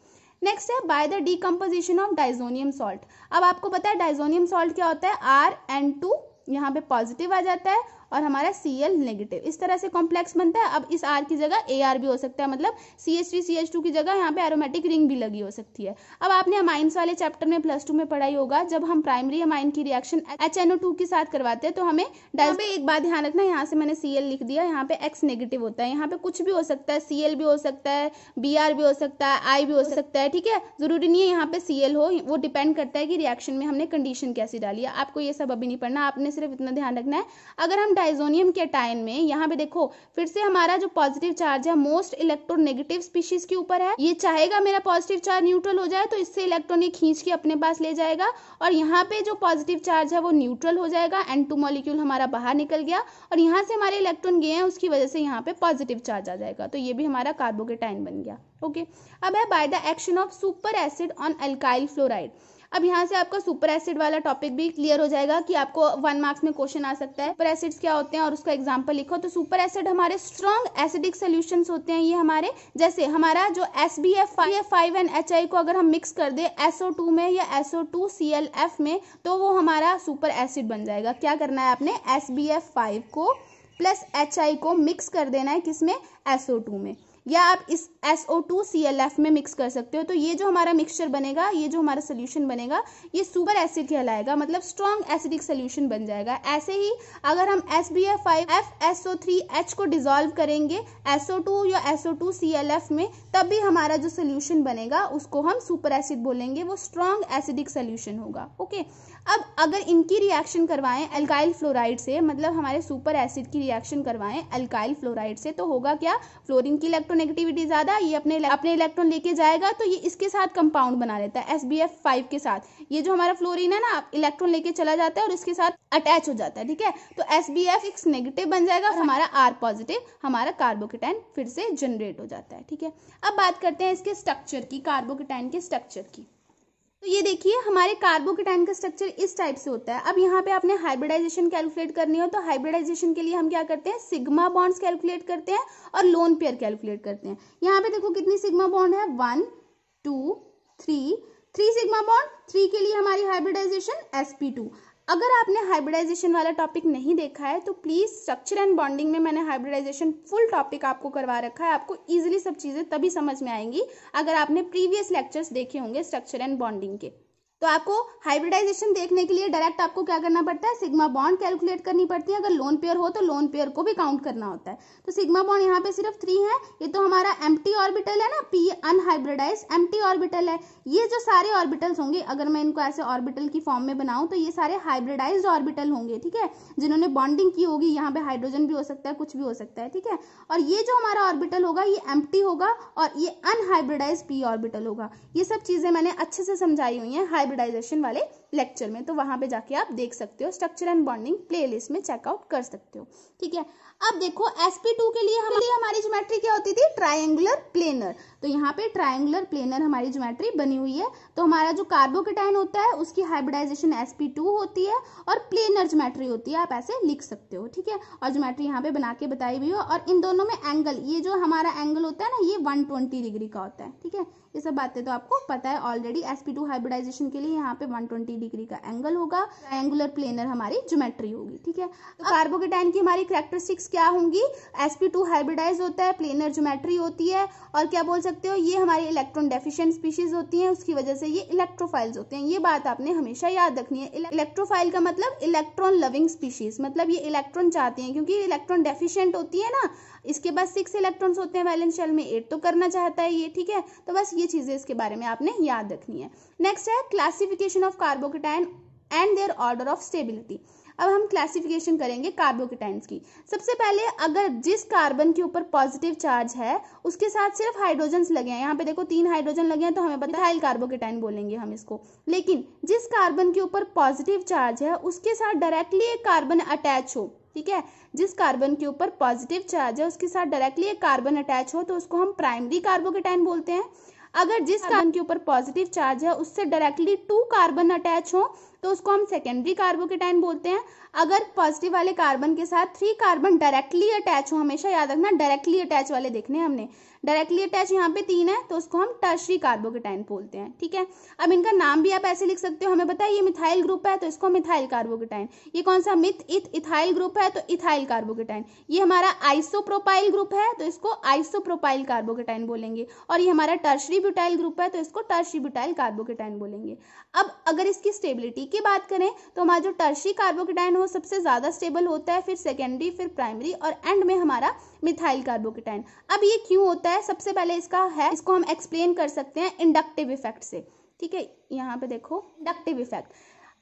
नेक्स्ट है by the decomposition of diazonium salt. अब आपको पता है डाइजोनियम सॉल्ट क्या होता है, RN2 यहाँ पे पॉजिटिव आ जाता है और हमारा Cl नेगेटिव, इस तरह से कॉम्प्लेक्स बनता है। अब इस R की जगह AR भी हो सकता है, मतलब CH3CH2 की जगह यहाँ पे एरोमेटिक रिंग भी लगी हो सकती है। अब आपने अमाइंस वाले चैप्टर में +2 में पढ़ाई होगा, जब हम प्राइमरी अमाइन की रिएक्शन HNO2 के साथ करवाते हैं तो हमें यहाँ पे एक बात ध्यान रखना, यहाँ से मैंने Cl लिख दिया, यहाँ पे X नेगेटिव होता है, यहाँ पे कुछ भी हो सकता है, Cl भी हो सकता है, Br भी हो सकता है, I भी हो सकता है, ठीक है, जरूरी नहीं है यहाँ पे Cl हो, वो डिपेंड करता है कि रिएक्शन में हमने कंडीशन कैसी डाली है। आपको ये सब अभी नहीं पढ़ना, आपने सिर्फ इतना ध्यान रखना है। अगर हम डाइजोनियम के टाइन में यहाँ पे देखो फिर से हमारा जो पॉजिटिव चार्ज है मोस्ट इलेक्ट्रोनेगेटिव स्पीशीज के ऊपर है, ये चाहेगा मेरा पॉजिटिव चार्ज न्यूट्रल हो जाए, तो इससे इलेक्ट्रॉन ये खींच के अपने पास ले जाएगा, और यहाँ पे जो पॉजिटिव चार्ज है वो न्यूट्रल हो जाएगा, N2 मॉलिक्यूल हमारा बाहर निकल गया, और यहाँ से हमारे इलेक्ट्रॉन गए हैं, उसकी वजह से यहाँ पे पॉजिटिव चार्ज आ जाएगा, तो ये भी हमारा कार्बोकेटाइन बन गया। ओके, अब है by the action of super acid on alkyl fluoride. अब यहाँ से आपका सुपर एसिड वाला टॉपिक भी क्लियर हो जाएगा कि आपको 1 मार्क्स में क्वेश्चन आ सकता है, सुपर एसिड्स क्या होते हैं और उसका एग्जांपल लिखो। तो सुपर एसिड हमारे स्ट्रॉन्ग एसिडिक सॉल्यूशंस होते हैं, ये हमारे जैसे हमारा जो SBF5 एंड HI को अगर हम मिक्स कर दे SO2 में या SO2ClF में, तो वो हमारा सुपर एसिड बन जाएगा। क्या करना है आपने, SBF5 को प्लस HI को मिक्स कर देना है, किसमें, SO2 में, या आप इस SO2ClF में मिक्स कर सकते हो। तो ये जो हमारा मिक्सचर बनेगा, ये जो हमारा सोल्यूशन बनेगा, ये सुपर एसिड कहलाएगा, मतलब स्ट्रॉन्ग एसिडिक सोल्यूशन बन जाएगा। ऐसे ही अगर हम SBF5FSO3H को डिसॉल्व करेंगे SO2 या SO2ClF में, तब भी हमारा जो सोल्यूशन बनेगा उसको हम सुपर एसिड बोलेंगे, वो स्ट्रॉन्ग एसिडिक सोल्यूशन होगा। ओके, अब अगर इनकी रिएक्शन करवाएं एल्काइल फ्लोराइड से, मतलब हमारे सुपर एसिड की रिएक्शन करवाएं एल्काइल फ्लोराइड से, तो होगा क्या, फ्लोरीन की इलेक्ट्रोनेगेटिविटी ज्यादा, ये अपने इलेक्ट्रॉन लेके जाएगा, तो ये इसके साथ कंपाउंड बना लेता है SBF5 के साथ। ये जो हमारा फ्लोरीन है ना, इलेक्ट्रॉन लेके चला जाता है और इसके साथ अटैच हो जाता है, ठीक है, तो SBF6 नेगेटिव बन जाएगा और हमारा R पॉजिटिव, हमारा कार्बोकेटाइन फिर से जनरेट हो जाता है। ठीक है, अब बात करते हैं इसके स्ट्रक्चर की, कार्बोकेटाइन के स्ट्रक्चर की। तो ये देखिए हमारे कार्बोकेटाइन का स्ट्रक्चर इस टाइप से होता है। अब यहाँ पे आपने हाइब्रिडाइजेशन कैलकुलेट करनी हो, तो हाइब्रिडाइजेशन के लिए हम क्या करते हैं, सिग्मा बॉन्ड्स कैलकुलेट करते हैं और लोन पेयर कैलकुलेट करते हैं। यहाँ पे देखो कितनी सिग्मा बॉन्ड है, 1 2 3 सिग्मा बॉन्ड, 3 के लिए हमारी हाइब्रिडाइजेशन sp2। अगर आपने हाइब्रिडाइजेशन वाला टॉपिक नहीं देखा है तो प्लीज स्ट्रक्चर एंड बॉन्डिंग में मैंने हाइब्रिडाइजेशन फुल टॉपिक आपको करवा रखा है। आपको इजीली सब चीजें तभी समझ में आएंगी अगर आपने प्रीवियस लेक्चर्स देखे होंगे स्ट्रक्चर एंड बॉन्डिंग के। तो आपको हाइब्रिडाइजेशन देखने के लिए डायरेक्ट आपको क्या करना पड़ता है, सिग्मा बॉन्ड कैलकुलेट करनी पड़ती है। अगर लोन पेयर हो तो लोन पेयर को भी काउंट करना होता है। तो सिग्मा बॉन्ड यहाँ पे सिर्फ 3 है। ये तो हमारा एम्प्टी ऑर्बिटल है ना, p अनहाइब्रिडाइज्ड एम्प्टी ऑर्बिटल है। ये जो सारे ऑर्बिटल्स होंगे, अगर मैं इनको ऐसे ऑर्बिटल की फॉर्म में बनाऊं तो ये सारे हाइब्रिडाइज्ड ऑर्बिटल होंगे, ठीक है, जिन्होंने बॉन्डिंग की होगी। यहाँ पे हाइड्रोजन भी हो सकता है, कुछ भी हो सकता है, ठीक है। और ये जो हमारा ऑर्बिटल होगा ये एम्प्टी होगा और ये अनहाइब्रिडाइज्ड p ऑर्बिटल होगा। ये सब चीजें मैंने अच्छे से समझाई हुई है हाइब्रिडाइजेशन वाले लेक्चर में, तो वहां पे जाके आप देख सकते हो, स्ट्रक्चर एंड बॉन्डिंग प्लेलिस्ट में चेकआउट कर सकते हो, ठीक है। अब देखो sp2 के लिए हमारी ज्योमेट्री क्या होती थी, ट्रायंगुलर प्लेनर। तो यहाँ पे ट्रायंगुलर प्लेनर हमारी ज्योमेट्री बनी हुई है। तो हमारा जो कार्बोकेटाइन होता है उसकी हाइब्रिडाइजेशन sp2 होती है और प्लेनर ज्योमेट्री होती है, आप ऐसे लिख सकते हो, ठीक है। और ज्योमेट्री यहाँ पे बना के बताई हुई हो। और इन दोनों में एंगल, ये जो हमारा एंगल होता है ना, ये 120 डिग्री का होता है, ठीक है। ये सब बातें तो आपको पता है ऑलरेडी। sp2 हाइब्रिडाइजेशन के लिए यहाँ पे 120 डिग्री का एंगल होगा। ट्रायंगुलर प्लेनर हमारी ज्योमेट्री होगी, ठीक है। तो कार्बोकेटाइन की हमारी कैरेक्टरिस्टिक्स क्या होंगी, sp2 हाइब्रिडाइज होता है, प्लेनर ज्योमेट्री होती है, और क्या बोल सकते हो, ये हमारी इलेक्ट्रॉन डेफिशिएंट स्पीशीज होती हैं, उसकी वजह से ये इलेक्ट्रोफाइल्स होते हैं। ये बात आपने हमेशा याद रखनी है। इलेक्ट्रोफाइल का मतलब इलेक्ट्रॉन लविंग स्पीशीज, मतलब ये इलेक्ट्रॉन चाहती हैं, क्योंकि इलेक्ट्रॉन डेफिशिएंट होती है ना, इसके पास 6 इलेक्ट्रॉन्स होते हैं वैलेंस शेल में, 8 तो करना चाहता है ये, ठीक है। तो बस ये चीजें इसके बारे में आपने याद रखनी है। नेक्स्ट है classification of carbocation and their order of stability. अब हम क्लासिफिकेशन करेंगे कार्बोकेटाइन्स की। सबसे पहले अगर जिस कार्बन के ऊपर पॉजिटिव चार्ज है उसके साथ सिर्फ हाइड्रोजन्स लगे हैं, यहाँ पे देखो 3 हाइड्रोजन लगे हैं तो हमें पता है मिथाइल कार्बोकेटाइन बोलेंगे हम इसको। लेकिन जिस कार्बन के ऊपर पॉजिटिव चार्ज है उसके साथ डायरेक्टली एक कार्बन अटैच हो, ठीक है, जिस कार्बन के ऊपर पॉजिटिव चार्ज है उसके साथ डायरेक्टली एक कार्बन अटैच हो तो उसको हम प्राइमरी कार्बोकेटाइन बोलते हैं। अगर जिस कार्बन के ऊपर पॉजिटिव चार्ज है उससे डायरेक्टली 2 कार्बन अटैच हो तो उसको हम सेकेंडरी कार्बोकेटाइन बोलते हैं। अगर पॉजिटिव वाले कार्बन के साथ 3 कार्बन डायरेक्टली अटैच हो, हमेशा याद रखना डायरेक्टली अटैच वाले देखने हमने, डायरेक्टली अटैच यहाँ पे 3 है तो उसको हम टर्शरी कार्बोकेटाइन बोलते हैं, ठीक है। अब इनका नाम भी आप ऐसे लिख सकते हो, हमें पता है ये मिथाइल ग्रुप है तो इसको मिथाइल कार्बोकेटाइन, ये कौन सा मिथ इथ इथाइल ग्रुप है तो इथाइल कार्बोकेटाइन, ये हमारा आइसोप्रोपाइल ग्रुप है तो इसको आइसोप्रोपाइल कार्बोकेटाइन बोलेंगे, और ये हमारा टर्शरी ब्यूटाइल ग्रुप है तो इसको टर्शरी ब्यूटाइल कार्बोकेटाइन बोलेंगे। अब अगर इसकी स्टेबिलिटी की बात करें तो हमारा जो टर्शरी कार्बोकेटाइन हो सबसे ज्यादा स्टेबल होता है, फिर सेकेंडरी, फिर प्राइमरी और एंड में हमारा मिथाइल कार्बोकेटाइन। अब ये क्यों होता है, सबसे पहले इसको हम एक्सप्लेन कर सकते हैं इंडक्टिव इफेक्ट से, ठीक है। यहाँ पे देखो इंडक्टिव इफेक्ट,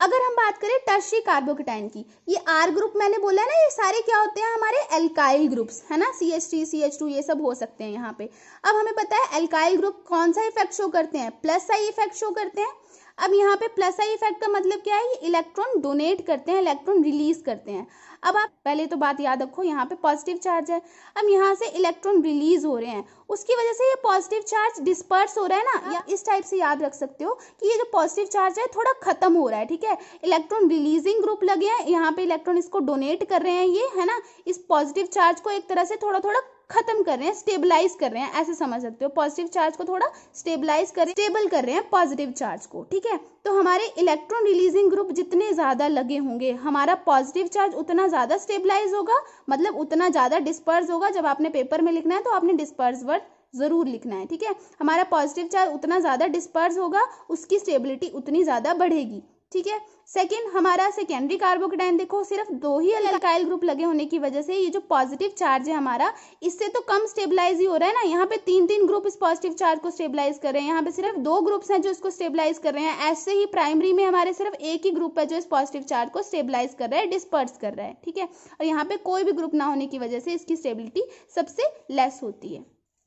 अगर हम बात करें टर्शरी कार्बोकेटाइन की, ये आर ग्रुप मैंने बोला ना, ये सारे क्या होते हैं हमारे एल्काइल ग्रुप्स, है ना, CH3 CH2 ये सब हो सकते हैं यहाँ पे। अब हमें पता है एल्काइल ग्रुप कौन सा इफेक्ट शो करते हैं, प्लस आई इफेक्ट शो करते हैं। अब यहाँ पे प्लस आई इफेक्ट का मतलब क्या है, ये इलेक्ट्रॉन डोनेट करते हैं, इलेक्ट्रॉन रिलीज करते हैं। अब आप पहले तो बात याद रखो, यहाँ पे पॉजिटिव चार्ज है, अब यहाँ से इलेक्ट्रॉन रिलीज हो रहे हैं, उसकी वजह से ये पॉजिटिव चार्ज डिस्पर्स हो रहा है ना, या इस टाइप से याद रख सकते हो कि ये जो पॉजिटिव चार्ज है थोड़ा खत्म हो रहा है, ठीक है। इलेक्ट्रॉन रिलीजिंग ग्रुप लगे हैं, यहाँ पे इलेक्ट्रॉन इसको डोनेट कर रहे हैं, ये है ना, इस पॉजिटिव चार्ज को एक तरह से थोड़ा थोड़ा खत्म कर रहे हैं, स्टेबलाइज कर रहे हैं, ऐसे समझ सकते हो, पॉजिटिव चार्ज को थोड़ा स्टेबलाइज कर स्टेबल कर रहे हैं पॉजिटिव चार्ज को, ठीक है। तो हमारे इलेक्ट्रॉन रिलीजिंग ग्रुप जितने ज्यादा लगे होंगे हमारा पॉजिटिव चार्ज उतना ज्यादा स्टेबलाइज होगा, मतलब उतना ज्यादा डिस्पर्स होगा। जब आपने पेपर में लिखना है तो आपने डिस्पर्स वर्ड जरूर लिखना है, ठीक है। हमारा पॉजिटिव चार्ज उतना ज्यादा डिस्पर्स होगा, उसकी स्टेबिलिटी उतनी ज्यादा बढ़ेगी, ठीक है। सेकेंड, हमारा सेकेंडरी कार्बोकेटाइन देखो, सिर्फ 2 ही अल्काइल ग्रुप लगे होने की वजह से ये जो पॉजिटिव चार्ज है हमारा, इससे तो कम स्टेबलाइज ही हो रहा है ना, यहाँ पे 3 ग्रुप इस पॉजिटिव चार्ज को स्टेबलाइज कर रहे हैं, यहाँ पे सिर्फ 2 ग्रुप्स हैं जो इसको स्टेबलाइज कर रहे हैं। ऐसे ही प्राइमरी में हमारे सिर्फ एक ही ग्रुप है जो इस पॉजिटिव चार्ज को स्टेबलाइज कर रहा है, डिस्पर्स कर रहा है, ठीक है। और यहाँ पे कोई भी ग्रुप ना होने की वजह से इसकी स्टेबिलिटी सबसे लेस होती है,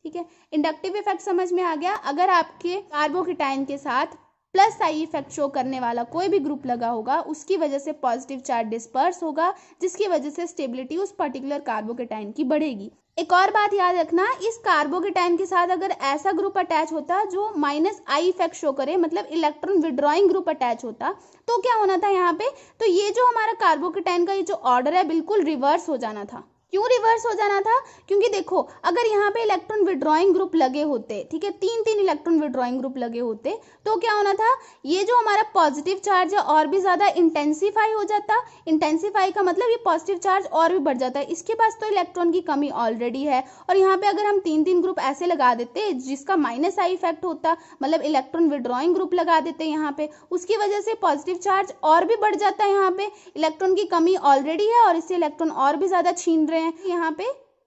ठीक है। इंडक्टिव इफेक्ट समझ में आ गया। अगर आपके कार्बोकेटाइन के साथ प्लस आई इफेक्ट शो करने वाला कोई भी ग्रुप लगा होगा उसकी वजह से पॉजिटिव चार्ज डिस्पर्स होगा, जिसकी वजह से स्टेबिलिटी उस पर्टिकुलर कार्बोकेटाइन की बढ़ेगी। एक और बात याद रखना, इस कार्बोकेटाइन के साथ अगर ऐसा ग्रुप अटैच होता जो माइनस आई इफेक्ट शो करे, मतलब इलेक्ट्रॉन विड्रॉइंग ग्रुप अटैच होता, तो क्या होना था यहाँ पे, तो ये जो हमारा कार्बोकेटाइन का ये जो ऑर्डर है बिल्कुल रिवर्स हो जाना था। क्यों रिवर्स हो जाना था, क्योंकि देखो अगर यहाँ पे इलेक्ट्रॉन विड्रॉइंग ग्रुप लगे होते, ठीक है, 3 इलेक्ट्रॉन विड्रॉइंग ग्रुप लगे होते, तो क्या होना था, ये जो हमारा पॉजिटिव चार्ज है और भी ज्यादा इंटेंसिफाई हो जाता। इंटेंसिफाई का मतलब ये पॉजिटिव चार्ज और भी बढ़ जाता है, इसके पास तो इलेक्ट्रॉन की कमी ऑलरेडी है, और यहाँ पे अगर हम 3 ग्रुप ऐसे लगा देते जिसका माइनस आई इफेक्ट होता, मतलब इलेक्ट्रॉन विड्रॉइंग ग्रुप लगा देते यहाँ पे, उसकी वजह से पॉजिटिव चार्ज और भी बढ़ जाता है, यहाँ पे इलेक्ट्रॉन की कमी ऑलरेडी है और इससे इलेक्ट्रॉन और भी ज्यादा छीन रहे हैं, यहाँ पे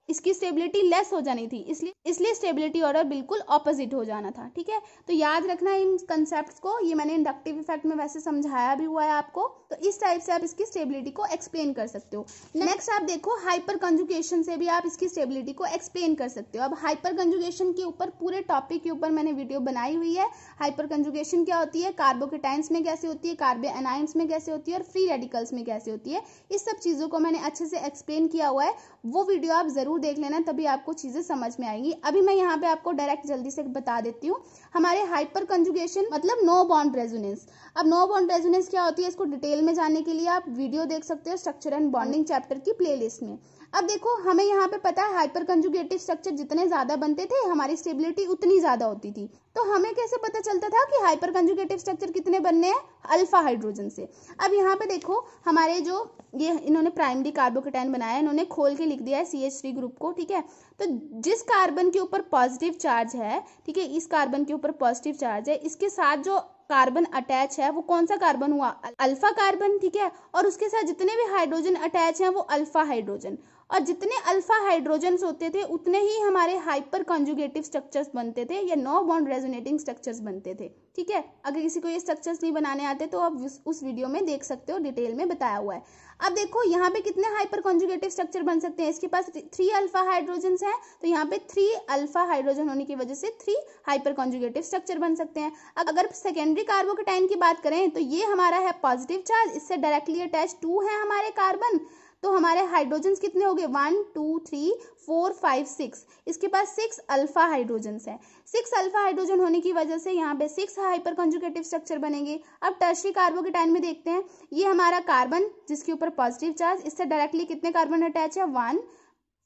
इसकी स्टेबिलिटी लेस हो जानी थी, इसलिए स्टेबिलिटी ऑर्डर बिल्कुल ऑपोजिट हो जाना था, ठीक है। तो याद रखना इन कंसेप्ट्स को, ये मैंने इंडक्टिव इफेक्ट में वैसे समझाया भी हुआ है आपको, तो इस टाइप से आप इसकी स्टेबिलिटी को एक्सप्लेन कर सकते हो। नेक्स्ट आप देखो, हाइपर कंजुगेशन से भी आप इसकी स्टेबिलिटी को एक्सप्लेन कर सकते हो। अब हाइपर कंजुगेशन के ऊपर पूरे टॉपिक के ऊपर मैंने वीडियो बनाई हुई है। हाइपर कंजुगेशन क्या होती है, कार्बोकेटाइन्स में कैसे होती है, कार्बो एनाइंस में कैसे होती है और फ्री रेडिकल्स में कैसे होती है, इस सब चीजों को मैंने अच्छे से एक्सप्लेन किया हुआ है, वो वीडियो आप जरूर देख लेना, तभी आपको चीजें समझ में आएंगी। अभी मैं यहाँ पे आपको डायरेक्ट जल्दी से बता देती हूँ। हमारे हाइपर कंजुगेशन मतलब नो बॉन्ड रेजोनेंस। अब नो बॉन्ड रेजोनेंस क्या होती है, इसको डिटेल में जानने के लिए आप वीडियो देख सकते हो स्ट्रक्चर एंड बॉन्डिंग चैप्टर की प्लेलिस्ट में। अब देखो, हमें यहाँ पे पता है हाइपर कंजुगेटिव स्ट्रक्चर जितने ज्यादा बनते थे हमारी स्टेबिलिटी उतनी ज्यादा होती थी। तो हमें कैसे पता चलता था कि हाइपर कंजुगेटिव स्ट्रक्चर कितने बनने हैं, अल्फा हाइड्रोजन से। अब यहाँ पे देखो, हमारे जो ये इन्होंने प्राइमरी कार्बोकेटाइन बनाया है, इन्होंने खोल के लिख दिया है CH3 ग्रुप को, ठीक है। तो जिस कार्बन के ऊपर पॉजिटिव चार्ज है, ठीक है, इस कार्बन के ऊपर पॉजिटिव चार्ज है, इसके साथ जो कार्बन अटैच है वो कौन सा कार्बन हुआ, अल्फा कार्बन, ठीक है। और उसके साथ जितने भी हाइड्रोजन अटैच हैं वो अल्फा हाइड्रोजन। और जितने अल्फा हाइड्रोजन्स होते थे उतने ही हमारे हाइपर कॉन्जुगेटिव स्ट्रक्चर्स बनते थे या नो बॉन्ड रेजोनेटिंग स्ट्रक्चर्स बनते थे। ठीक है, अगर किसी को ये स्ट्रक्चर्स नहीं बनाने आते तो आप उस वीडियो में देख सकते हो, डिटेल में बताया हुआ है। अब देखो यहाँ पे कितने हाइपर कॉन्जुगेटिव स्ट्रक्चर बन सकते हैं। इसके पास 3 अल्फा हाइड्रोजन्स हैं, तो यहाँ पे 3 अल्फा हाइड्रोजन होने की वजह से 3 हाइपर कॉन्जुगेटिव स्ट्रक्चर बन सकते हैं। अगर सेकेंडरी कार्बोकेटाइन की बात करें तो ये हमारा है पॉजिटिव चार्ज, इससे डायरेक्टली अटैच 2 है हमारे कार्बन, तो हमारे हाइड्रोजन्स कितने हो गए 1 2 3 4 5 6। इसके पास 6 अल्फा हाइड्रोजन्स हैं। 6 अल्फा हाइड्रोजन होने की वजह से यहाँ पे 6 हाइपर कॉन्जुगेटिव स्ट्रक्चर बनेंगे। अब टर्शियरी कार्बोकेटाइन में देखते हैं, ये हमारा कार्बन जिसके ऊपर पॉजिटिव चार्ज, इससे डायरेक्टली कितने कार्बन अटैच है 1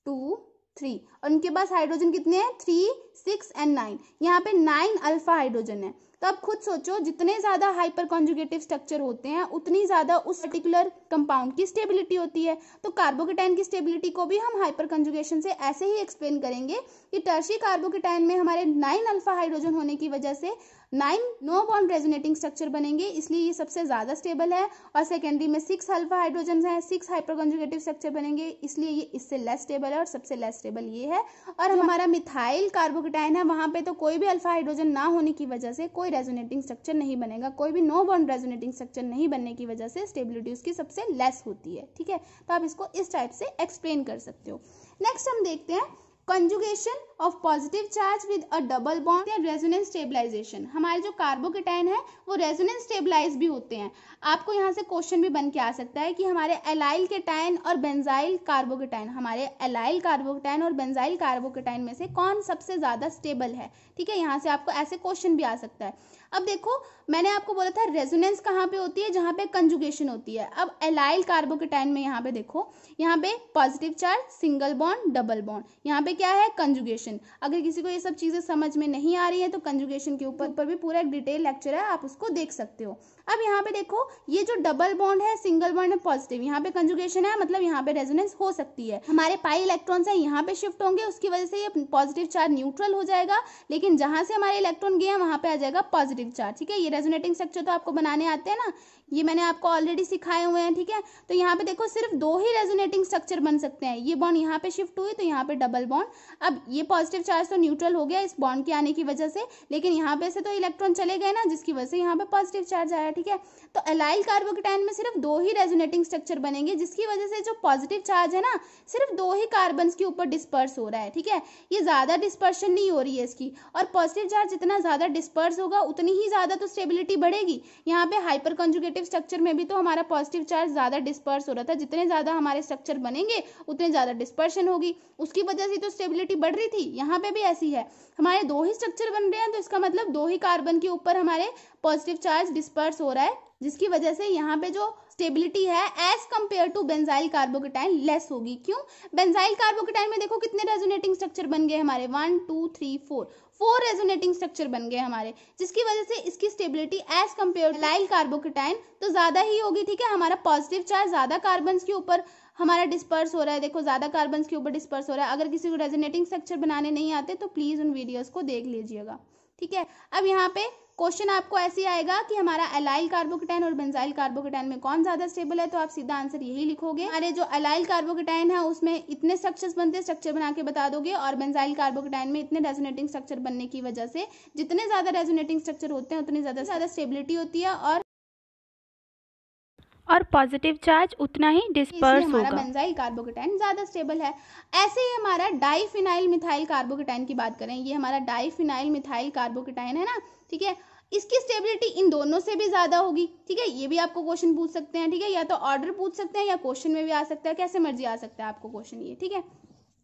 2 3, और उनके पास हाइड्रोजन कितने हैं 3 6 एंड 9। यहाँ पे 9 अल्फा हाइड्रोजन है। तो अब खुद सोचो, जितने ज्यादा हाइपर कॉन्जुगेटिव स्ट्रक्चर होते हैं उतनी ज्यादा उस पर्टिकुलर कंपाउंड की स्टेबिलिटी होती है। तो कार्बोकेटाइन की स्टेबिलिटी को भी हम हाइपर कंजुगेशन से ऐसे ही एक्सप्लेन करेंगे कि टर्शियरी कार्बोकेटाइन में हमारे 9 अल्फा हाइड्रोजन होने की वजह से 9 नो बॉन्ड रेजोनेटिंग स्ट्रक्चर बनेंगे, इसलिए ये सबसे ज्यादा स्टेबल है। और सेकेंडरी में 6 अल्फा हाइड्रोजन है, 6 हाइपर कंजुगेटिव स्ट्रक्चर बनेंगे, इसलिए ये इससे लेस स्टेबल है और सबसे लेस स्टेबल ये है। और हमारा मिथाइल कार्बोकेटाइन है, वहां पे तो कोई भी अल्फा हाइड्रोजन ना होने की वजह से कोई रेजोनेटिंग स्ट्रक्चर नहीं बनेगा, कोई भी नो बॉन्ड रेजोनेटिंग स्ट्रक्चर नहीं बनने की वजह से स्टेबिलिटी उसकी सबसे लेस होती है। ठीक है, तो आप इसको इस टाइप से एक्सप्लेन कर सकते हो। नेक्स्ट हम देखते हैं conjugation of positive charge with a double bond या रेजोनेंस स्टेबलाइजेशन। हमारे जो कार्बोकेटाइन है वो रेजोनेंस स्टेबलाइज भी होते हैं। आपको यहाँ से क्वेश्चन भी बन के आ सकता है कि हमारे एलाइल केटाइन और बेंजाइल कार्बोकेटाइन, हमारे एलाइल कार्बोकेटाइन और बेंजाइल कार्बोकेटाइन में से कौन सबसे ज्यादा स्टेबल है। ठीक है, यहाँ से आपको ऐसे क्वेश्चन भी आ सकता है। अब देखो, मैंने आपको बोला था रेजोनेंस कहाँ पे होती है, जहाँ पे कंजुगेशन होती है। अब एलाइल कार्बोकेटाइन में यहाँ पे देखो, यहाँ पे positive charge, single bond, double bond, यहाँ पे क्या है कंजुगेशन। अगर किसी को ये सब चीजें समझ में नहीं आ रही है तो कंजुगेशन के ऊपर भी पूरा एक डिटेल लेक्चर है, आप उसको देख सकते हो। अब यहाँ पे देखो, ये जो डबल बॉन्ड है, सिंगल बॉन्ड है, पॉजिटिव, यहाँ पे कंजुगेशन है, मतलब यहाँ पे रेजोनेंस हो सकती है। हमारे पाई इलेक्ट्रॉन्स है यहाँ पे शिफ्ट होंगे, उसकी वजह से ये पॉजिटिव चार्ज न्यूट्रल हो जाएगा, लेकिन जहां से हमारे इलेक्ट्रॉन गए हैं वहां पे आ जाएगा पॉजिटिव चार्ज। ठीक है, ये रेजोनेटिंग स्ट्रक्चर तो आपको बनाने आते हैं ना, ये मैंने आपको ऑलरेडी सिखाए हुए हैं। ठीक है, तो यहाँ पे देखो सिर्फ 2 ही रेजोनेटिंग स्ट्रक्चर बन सकते हैं। ये बॉन्ड यहाँ पे शिफ्ट हुई तो यहाँ पे डबल बॉन्ड। अब ये पॉजिटिव चार्ज तो न्यूट्रल हो गया इस बॉन्ड के आने की वजह से, लेकिन यहाँ पे से तो इलेक्ट्रॉन चले गए ना, जिसकी वजह से यहाँ पे पॉजिटिव चार्ज आया। ठीक है, तो एलाइल कार्बोकेटाइन में सिर्फ 2 ही रेजोनेटिंग स्ट्रक्चर बनेंगे, जिसकी वजह से जो पॉजिटिव चार्ज है ना, सिर्फ 2 ही कार्बन के ऊपर डिस्पर्स हो रहा है। ठीक है, ये ज्यादा डिस्पर्शन नहीं हो रही है इसकी, और पॉजिटिव चार्ज जितना ज्यादा डिस्पर्स होगा उतनी ही ज्यादा तो स्टेबिलिटी बढ़ेगी। यहाँ पे हाइपर कंजुगेटिव स्ट्रक्चर में भी तो हमारा पॉजिटिव चार्ज ज्यादा डिस्पर्स हो रहा था, जितने ज्यादा हमारे स्ट्रक्चर बनेंगे उतने ज्यादा डिस्पर्शन होगी, उसकी वजह से तो स्टेबिलिटी बढ़ रही थी। यहाँ पे भी ऐसी है, हमारे 2 ही स्ट्रक्चर बन रहे हैं तो इसका मतलब 2 ही कार्बन के ऊपर हमारे पॉजिटिव चार्ज डिस्पर्स हो रहा है, जिसकी वजह से यहाँ पे जो स्टेबिलिटी है as compare to benzyl carbocation less होगी। क्यों? बेंजाइल कार्बोकेटाइन में देखो कितने रेजोनेटिंग स्ट्रक्चर बन गए हमारे, 1 2 3 4 रेजोनेटिंग स्ट्रक्चर बन गए हमारे, जिसकी वजह से इसकी stability as compare to benzyl carbocation तो ज्यादा ही होगी। ठीक है, हमारा पॉजिटिव चार्ज ज्यादा कार्बन के ऊपर हमारा डिस्पर्स हो रहा है, देखो ज्यादा कार्बन के ऊपर डिस्पर्स हो रहा है। अगर किसी को रेजोनेटिंग स्ट्रक्चर बनाने नहीं आते तो प्लीज उन वीडियोस को देख लीजिएगा। ठीक है, अब यहाँ पे क्वेश्चन आपको ऐसे आएगा कि हमारा एलाइल कार्बोकेटाइन और बेंजाइल कार्बोकेटाइन में कौन ज्यादा स्टेबल है, तो आप सीधा आंसर यही लिखोगे। हमारे जो एलाइल कार्बोकेटाइन है उसमें इतने स्ट्रक्चर्स बनते हैं, स्ट्रक्चर बना के बता दोगे, और बेंजाइल कार्बोकेटाइन में इतने रेजोनेटिंग स्ट्रक्चर बनने की वजह से जितने ज्यादा रेजोनेटिंग स्ट्रक्चर होते हैं उतनी ज्यादा स्टेबिलिटी होती है, और पॉजिटिव चार्ज उतना ही डिस्पर्स होगा। हमारा बेंजाइल कार्बोकेटाइन ज्यादा स्टेबल है। ऐसे ही हमारा डाइफिनाइल मिथाइल कार्बोकेटाइन की बात करें, ये हमारा डाइफिनाइल मिथाइल कार्बोकेटाइन है ना, ठीक है, इसकी स्टेबिलिटी इन दोनों से भी ज्यादा होगी। ठीक है, ये भी आपको क्वेश्चन पूछ सकते हैं। ठीक है, या तो ऑर्डर पूछ सकते हैं या क्वेश्चन में भी आ सकता है, कैसे मर्जी आ सकता है आपको क्वेश्चन ये। ठीक है,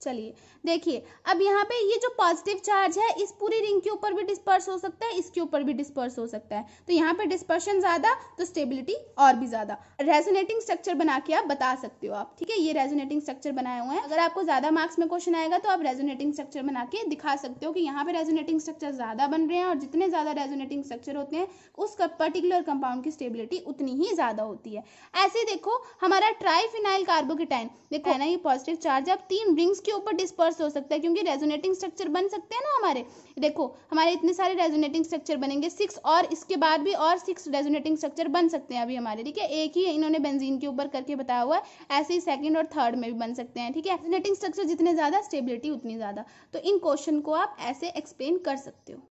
चलिए देखिए, अब यहाँ पे ये जो पॉजिटिव चार्ज है इस पूरी रिंग के ऊपर भी डिस्पर्स हो सकता है, इसके ऊपर भी डिस्पर्स हो सकता है, तो यहाँ पे डिस्पर्शन ज्यादा तो स्टेबिलिटी और भी ज्यादा। रेजोनेटिंग स्ट्रक्चर बना के आप बता सकते हो आप। ठीक है, ये रेजोनेटिंग स्ट्रक्चर बनाए हुए हैं, अगर आपको ज्यादा मार्क्स में क्वेश्चन आएगा तो आप रेजोनेटिंग स्ट्रक्चर बना के दिखा सकते हो कि यहाँ पे रेजोनेटिंग स्ट्रक्चर ज्यादा बन रहे हैं, और जितने ज्यादा रेजोनेटिंग स्ट्रक्चर होते हैं उस पर्टिकुलर कंपाउंड की स्टेबिलिटी उतनी ही ज्यादा होती है। ऐसे देखो हमारा ट्राइफिनाइल कार्बोकेटाइन, देखो है ना, ये पॉजिटिव चार्ज अब 3 रिंग्स उसके ऊपर डिस्पर्स हो सकता है, क्योंकि रेजोनेटिंग स्ट्रक्चर बन सकते हैं ना हमारे। देखो हमारे इतने सारे रेजोनेटिंग स्ट्रक्चर बनेंगे 6, और इसके बाद भी और 6 रेजोनेटिंग स्ट्रक्चर बन सकते हैं अभी हमारे, ठीक है। एक ही इन्होंने बेंजीन के ऊपर करके बताया हुआ है, ऐसे ही सेकंड और थर्ड में भी बन सकते हैं, ठीक है। रेजोनेटिंग स्ट्रक्चर जितने ज्यादा, स्टेबिलिटी उतनी ज्यादा। तो इन क्वेश्चन को आप ऐसे एक्सप्लेन कर सकते हो।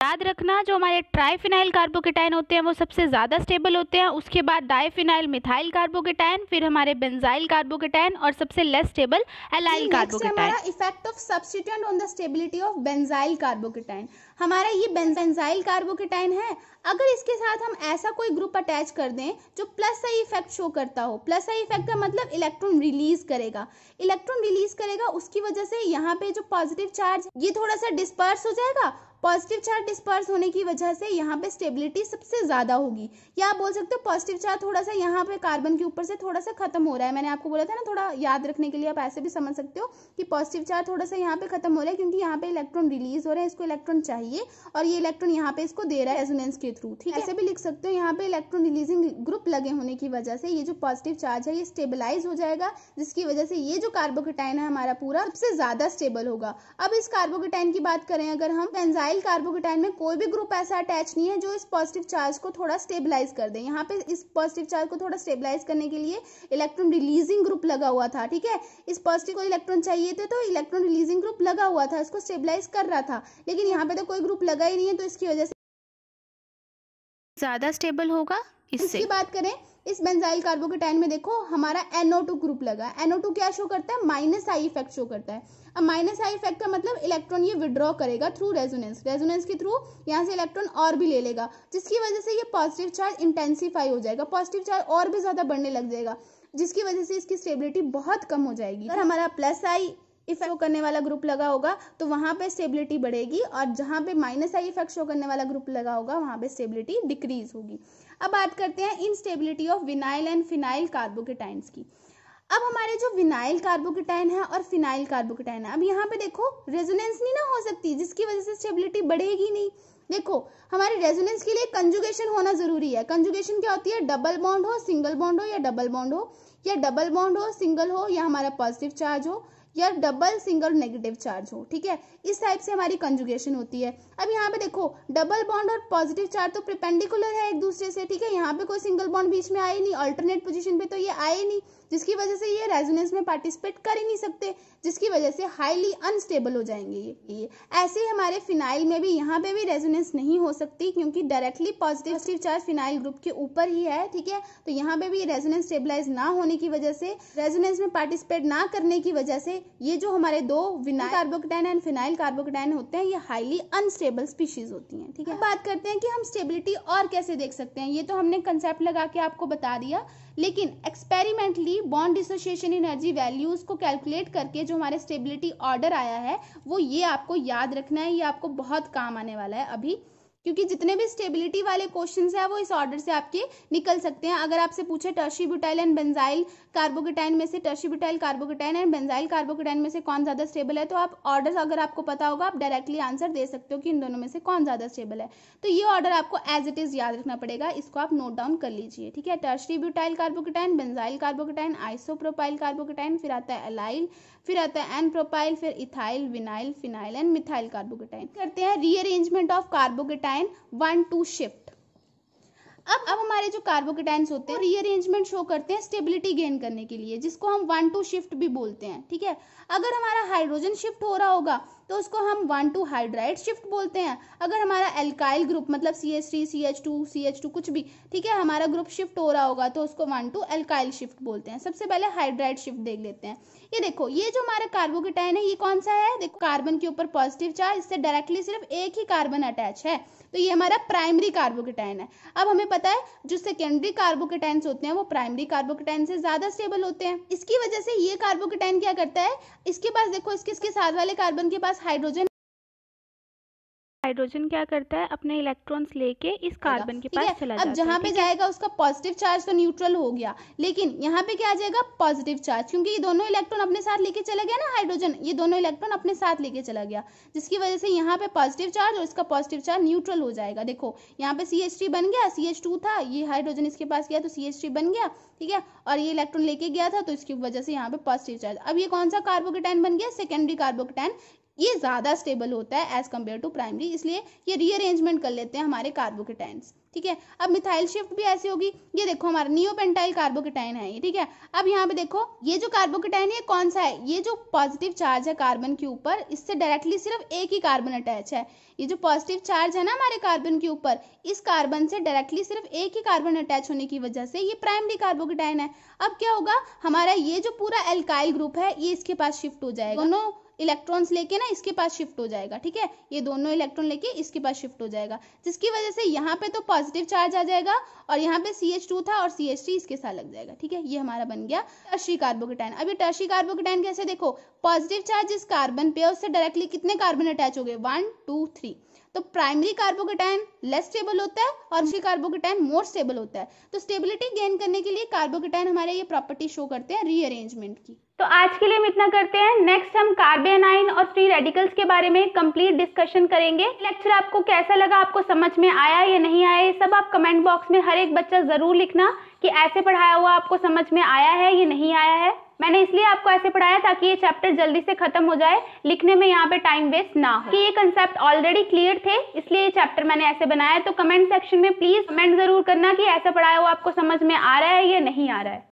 याद रखना, जो हमारे ट्राइफिनाइल कार्बोकेटाइन होते हैं वो सबसे ज़्यादा स्टेबल होते हैं, उसके बाद डाइफिनाइल मिथाइल कार्बोकेटाइन, फिर हमारे बेंजाइल कार्बोकेटाइन और सबसे लेस स्टेबल एलाइल कार्बोकेटाइन। हमारा effect of substituent on the stability of benzyl carbocation. हमारा ये बेंजाइल कार्बोकेटाइन है, अगर इसके साथ हम ऐसा कोई ग्रुप अटैच कर दें जो प्लस आई इफेक्ट शो करता हो, प्लस आई इफेक्ट का मतलब इलेक्ट्रॉन रिलीज करेगा, उसकी वजह से यहाँ पे जो पॉजिटिव चार्ज ये थोड़ा सा डिस्पर्स हो जाएगा। पॉजिटिव चार्ज डिस्पर्स होने की वजह से यहाँ पे स्टेबिलिटी सबसे ज्यादा होगी, या आप बोल सकते हो पॉजिटिव चार्ज थोड़ा सा यहाँ पे कार्बन के ऊपर से थोड़ा सा खत्म हो रहा है। मैंने आपको बोला था ना, थोड़ा याद रखने के लिए आप ऐसे भी समझ सकते हो कि पॉजिटिव चार्ज थोड़ा सा यहाँ पे खत्म हो रहा है, क्योंकि यहाँ पे इलेक्ट्रॉन रिलीज हो रहे हैं, इसको इलेक्ट्रॉन चाहिए और ये इलेक्ट्रॉन यहाँ पे इसको दे रहा है रेजोनेंस के थ्रू, ठीक है। ऐसे भी लिख सकते हो यहाँ पे इलेक्ट्रॉन रिलीजिंग ग्रुप लगे होने की वजह से ये जो पॉजिटिव चार्ज है ये स्टेबलाइज हो जाएगा, जिसकी वजह से ये जो कार्बोकेटाइन है हमारा पूरा सबसे ज्यादा स्टेबल होगा। अब इस कार्बोकेटाइन की बात करें अगर हम, बेंजाइल कार्बोकेटाइन में कोई भी ग्रुप ऐसा अटैच नहीं है जो इस पॉजिटिव चार्ज को थोड़ा स्टेबलाइज कर दे। यहाँ पे इस पॉजिटिव चार्ज को थोड़ा स्टेबलाइज करने के लिए इलेक्ट्रॉन रिलीजिंग ग्रुप लगा हुआ था, ठीक है। इस पॉजिटिव को इलेक्ट्रॉन चाहिए थे तो इलेक्ट्रॉन रिलीजिंग ग्रुप लगा हुआ था, इसको स्टेबलाइज कर रहा था, लेकिन यहाँ पे तो कोई ग्रुप लगा ही नहीं है, तो इसकी वजह से ज्यादा स्टेबल होगा। इसकी बात करें इस बेंजाइल कार्बोकेटाइन में, देखो हमारा NO2 ग्रुप लगा। NO2 क्या शो करता है? माइनस आई इफेक्ट शो करता है। अब माइनस आई इफेक्ट का मतलब इलेक्ट्रॉन ये विड्रॉ करेगा थ्रू रेजोनेंस, रेजोनेंस के थ्रू यहाँ से इलेक्ट्रॉन और भी ले लेगा, जिसकी वजह से ये पॉजिटिव चार्ज इंटेंसिफाई हो जाएगा, पॉजिटिव चार्ज और भी ज्यादा बढ़ने लग जाएगा, जिसकी वजह से इसकी स्टेबिलिटी बहुत कम हो जाएगी। अगर हमारा प्लस आई इफेक्ट शो करने वाला ग्रुप लगा होगा तो वहां पे स्टेबिलिटी बढ़ेगी, और जहां पे माइनस आई इफेक्ट शो करने वाला ग्रुप लगा होगा वहां पे स्टेबिलिटी डिक्रीज होगी। अब बात करते हैं instability of vinyl and phenyl carbocations की। अब हमारे जो विनाइल कार्बोकेटाइन है और फिनाइल कार्बोकेटाइन है, अब यहाँ पे देखो रेजोनेंस नहीं ना हो सकती, जिसकी वजह से स्टेबिलिटी बढ़ेगी नहीं। देखो हमारे रेजोनेंस के लिए कंजुगेशन होना जरूरी है। कंजुगेशन क्या होती है? डबल बॉन्ड हो, सिंगल बॉन्ड हो, या डबल बॉन्ड हो, या डबल बॉन्ड हो, सिंगल हो, या हमारा पॉजिटिव चार्ज हो, या डबल सिंगल नेगेटिव चार्ज हो, ठीक है। इस टाइप से हमारी कंजुगेशन होती है। अब यहाँ पे देखो डबल बॉन्ड और पॉजिटिव चार्ज तो परपेंडिकुलर है एक दूसरे से, ठीक है। यहाँ पे कोई सिंगल बॉन्ड बीच में आए नहीं, अल्टरनेट पोजीशन पे तो ये आए नहीं, जिसकी वजह से ये रेजोनेंस में पार्टिसिपेट कर ही नहीं सकते, जिसकी वजह से हाईली अनस्टेबल हो जाएंगे ये। ऐसे ही हमारे फिनाइल में भी यहाँ पे भी रेजोनेंस नहीं हो सकती, क्योंकि directly positive charge phenyl group के ऊपर ही है, ठीक है। तो यहाँ पे भी रेजोनेंस स्टेबलाइज ना होने की वजह से, रेजोनेंस में पार्टिसिपेट ना करने की वजह से ये जो हमारे दो vinyl carbocation and phenyl carbocation होते हैं ये हाईली अनस्टेबल स्पीशीज होती हैं, ठीक है। बात करते हैं कि हम स्टेबिलिटी और कैसे देख सकते हैं। ये तो हमने कंसेप्ट लगा के आपको बता दिया, लेकिन experimentally bond dissociation energy values को कैलकुलेट करके जो हमारे स्टेबिलिटी ऑर्डर आया है वो ये आपको याद रखना है, ये आपको बहुत काम आने वाला है अभी, क्योंकि जितने भी स्टेबिलिटी वाले क्वेश्चंस हैं वो इस ऑर्डर से आपके निकल सकते हैं। अगर आपसे पूछे tertiary butyl and benzyl carbocation में से, tertiary butyl carbocation and benzyl carbocation में से कौन ज्यादा स्टेबल है, तो आप ऑर्डर अगर आपको पता होगा आप डायरेक्टली आंसर दे सकते हो कि इन दोनों में से कौन ज्यादा स्टेबल है। तो ये ऑर्डर आपको एज इट इज याद रखना पड़ेगा, इसको आप नोट डाउन कर लीजिए, ठीक है। Tertiary butyl carbocation, benzyl carbocation, isopropyl carbocation, फिर आता है एलाइल, फिर आता है एन प्रोपाइल, फिर ethyl, vinyl, phenyl and methyl carbocation. करते हैं रीअरेंजमेंट ऑफ कार्बोकेटाइन 1-2 शिफ्ट। अब हमारे जो कार्बोकेटाइन्स होते हैं रीअरेंजमेंट शो करते हैं स्टेबिलिटी गेन करने के लिए, जिसको हम 1-2 शिफ्ट भी बोलते हैं, ठीक है। अगर हमारा हाइड्रोजन शिफ्ट हो रहा होगा तो उसको हम 1-2 हाइड्राइड शिफ्ट बोलते हैं। अगर हमारा एल्काइल ग्रुप मतलब CH3 CH2 कुछ भी, ठीक है, हमारा ग्रुप शिफ्ट हो रहा होगा तो उसको 1-2 एल्काइल शिफ्ट बोलते हैं। सबसे पहले हाइड्राइड शिफ्ट देख लेते हैं। ये देखो ये जो हमारा कार्बोकेटाइन है ये कौन सा है? देखो कार्बन के ऊपर पॉजिटिव चार्ज, इससे डायरेक्टली सिर्फ एक ही कार्बन अटैच है, तो ये हमारा प्राइमरी कार्बोकेटाइन है। अब हमें पता है जो सेकेंडरी कार्बोकेटाइन्स होते हैं वो प्राइमरी कार्बोकेटाइन से ज्यादा स्टेबल होते हैं। इसकी वजह से ये कार्बोकेटाइन क्या करता है, इसके पास देखो इसके साथ वाले कार्बन के पास हाइड्रोजन हाइड्रोजन क्या करता है, अपने इलेक्ट्रॉन्स लेके इस कार्बन के पास चला जाता है। अब जहाँ पे जाएगा उसका पॉजिटिव चार्ज तो न्यूट्रल हो गया, लेकिन यहाँ पे क्या आ जाएगा पॉजिटिव चार्ज, क्योंकि ये दोनों इलेक्ट्रॉन अपने साथ लेके चला गया ना, हाइड्रोजन ये दोनों इलेक्ट्रॉन अपने साथ लेके चला गया, जिसकी वजह से यहाँ पे पॉजिटिव चार्ज और इसका पॉजिटिव चार्ज न्यूट्रल हो जाएगा। देखो यहाँ पे CH3 बन गया, CH2 था, ये हाइड्रोजन इसके पास गया तो CH3 बन गया, ठीक है, और ये इलेक्ट्रॉन लेके गया था तो इसकी वजह से यहाँ पे पॉजिटिव चार्ज। अब ये कौन सा कार्बोकेटाइन बन गया, सेकेंडरी कार्बोकेटाइन। ये ज्यादा स्टेबल होता है एज कम्पेयर टू प्राइमरी, इसलिए ये रीअरेंजमेंट कर लेते हैं हमारे कार्बोकेटाइन्स, ठीक है। अब मिथाइल शिफ्ट भी ऐसी होगी, ये देखो हमारा नियोपेंटाइल कार्बोकेटाइन है ये, ठीक है। अब यहाँ पे देखो ये जो कार्बोकेटाइन है कौन सा है, ये जो पॉजिटिव चार्ज है कार्बन के ऊपर, इससे डायरेक्टली सिर्फ एक ही कार्बन अटैच है। ये जो पॉजिटिव चार्ज है ना हमारे कार्बन के ऊपर, इस कार्बन से डायरेक्टली सिर्फ एक ही कार्बन अटैच होने की वजह से ये प्राइमरी कार्बोकेटाइन है। अब क्या होगा, हमारा ये जो पूरा एल्काइल ग्रुप है ये इसके पास शिफ्ट हो जाएगा, दोनों इलेक्ट्रॉन्स लेके ना इसके पास शिफ्ट हो जाएगा, ठीक है, ये दोनों इलेक्ट्रॉन लेके इसके पास शिफ्ट हो जाएगा, जिसकी वजह से यहाँ पे तो पॉजिटिव चार्ज आ जाएगा और यहाँ पे CH2 था और CH3 इसके साथ लग जाएगा, ठीक है। ये हमारा बन गया टर्शियरी कार्बोकेटाइन। अब ये टर्शियरी कार्बोकेटाइन कैसे, देखो पॉजिटिव चार्ज जिस कार्बन पे है उससे डायरेक्टली कितने कार्बन अटैच हो गए, 1 2 3। तो प्राइमरी कार्बोकेटाइन लेस स्टेबल होता है और टर्शियरी कार्बोकेटाइन मोर स्टेबल होता है। तो स्टेबिलिटी गेन करने के लिए कार्बोकेटाइन हमारे ये प्रॉपर्टी शो करते हैं रीअरेंजमेंट की। तो आज के लिए हम इतना करते हैं। नेक्स्ट हम कार्बेनाइन और फ्री रेडिकल्स के बारे में कंप्लीट डिस्कशन करेंगे। लेक्चर आपको कैसा लगा, आपको समझ में आया या नहीं आया, ये सब आप कमेंट बॉक्स में हर एक बच्चा जरूर लिखना कि ऐसे पढ़ाया हुआ आपको समझ में आया है या नहीं आया है। मैंने इसलिए आपको ऐसे पढ़ाया ताकि ये चैप्टर जल्दी से खत्म हो जाए, लिखने में यहाँ पे टाइम वेस्ट ना हो। कि ये कंसेप्ट ऑलरेडी क्लियर थे इसलिए ये चैप्टर मैंने ऐसे बनाया। तो कमेंट सेक्शन में प्लीज कमेंट जरूर करना कि ऐसा पढ़ाया हुआ आपको समझ में आ रहा है या नहीं आ रहा है।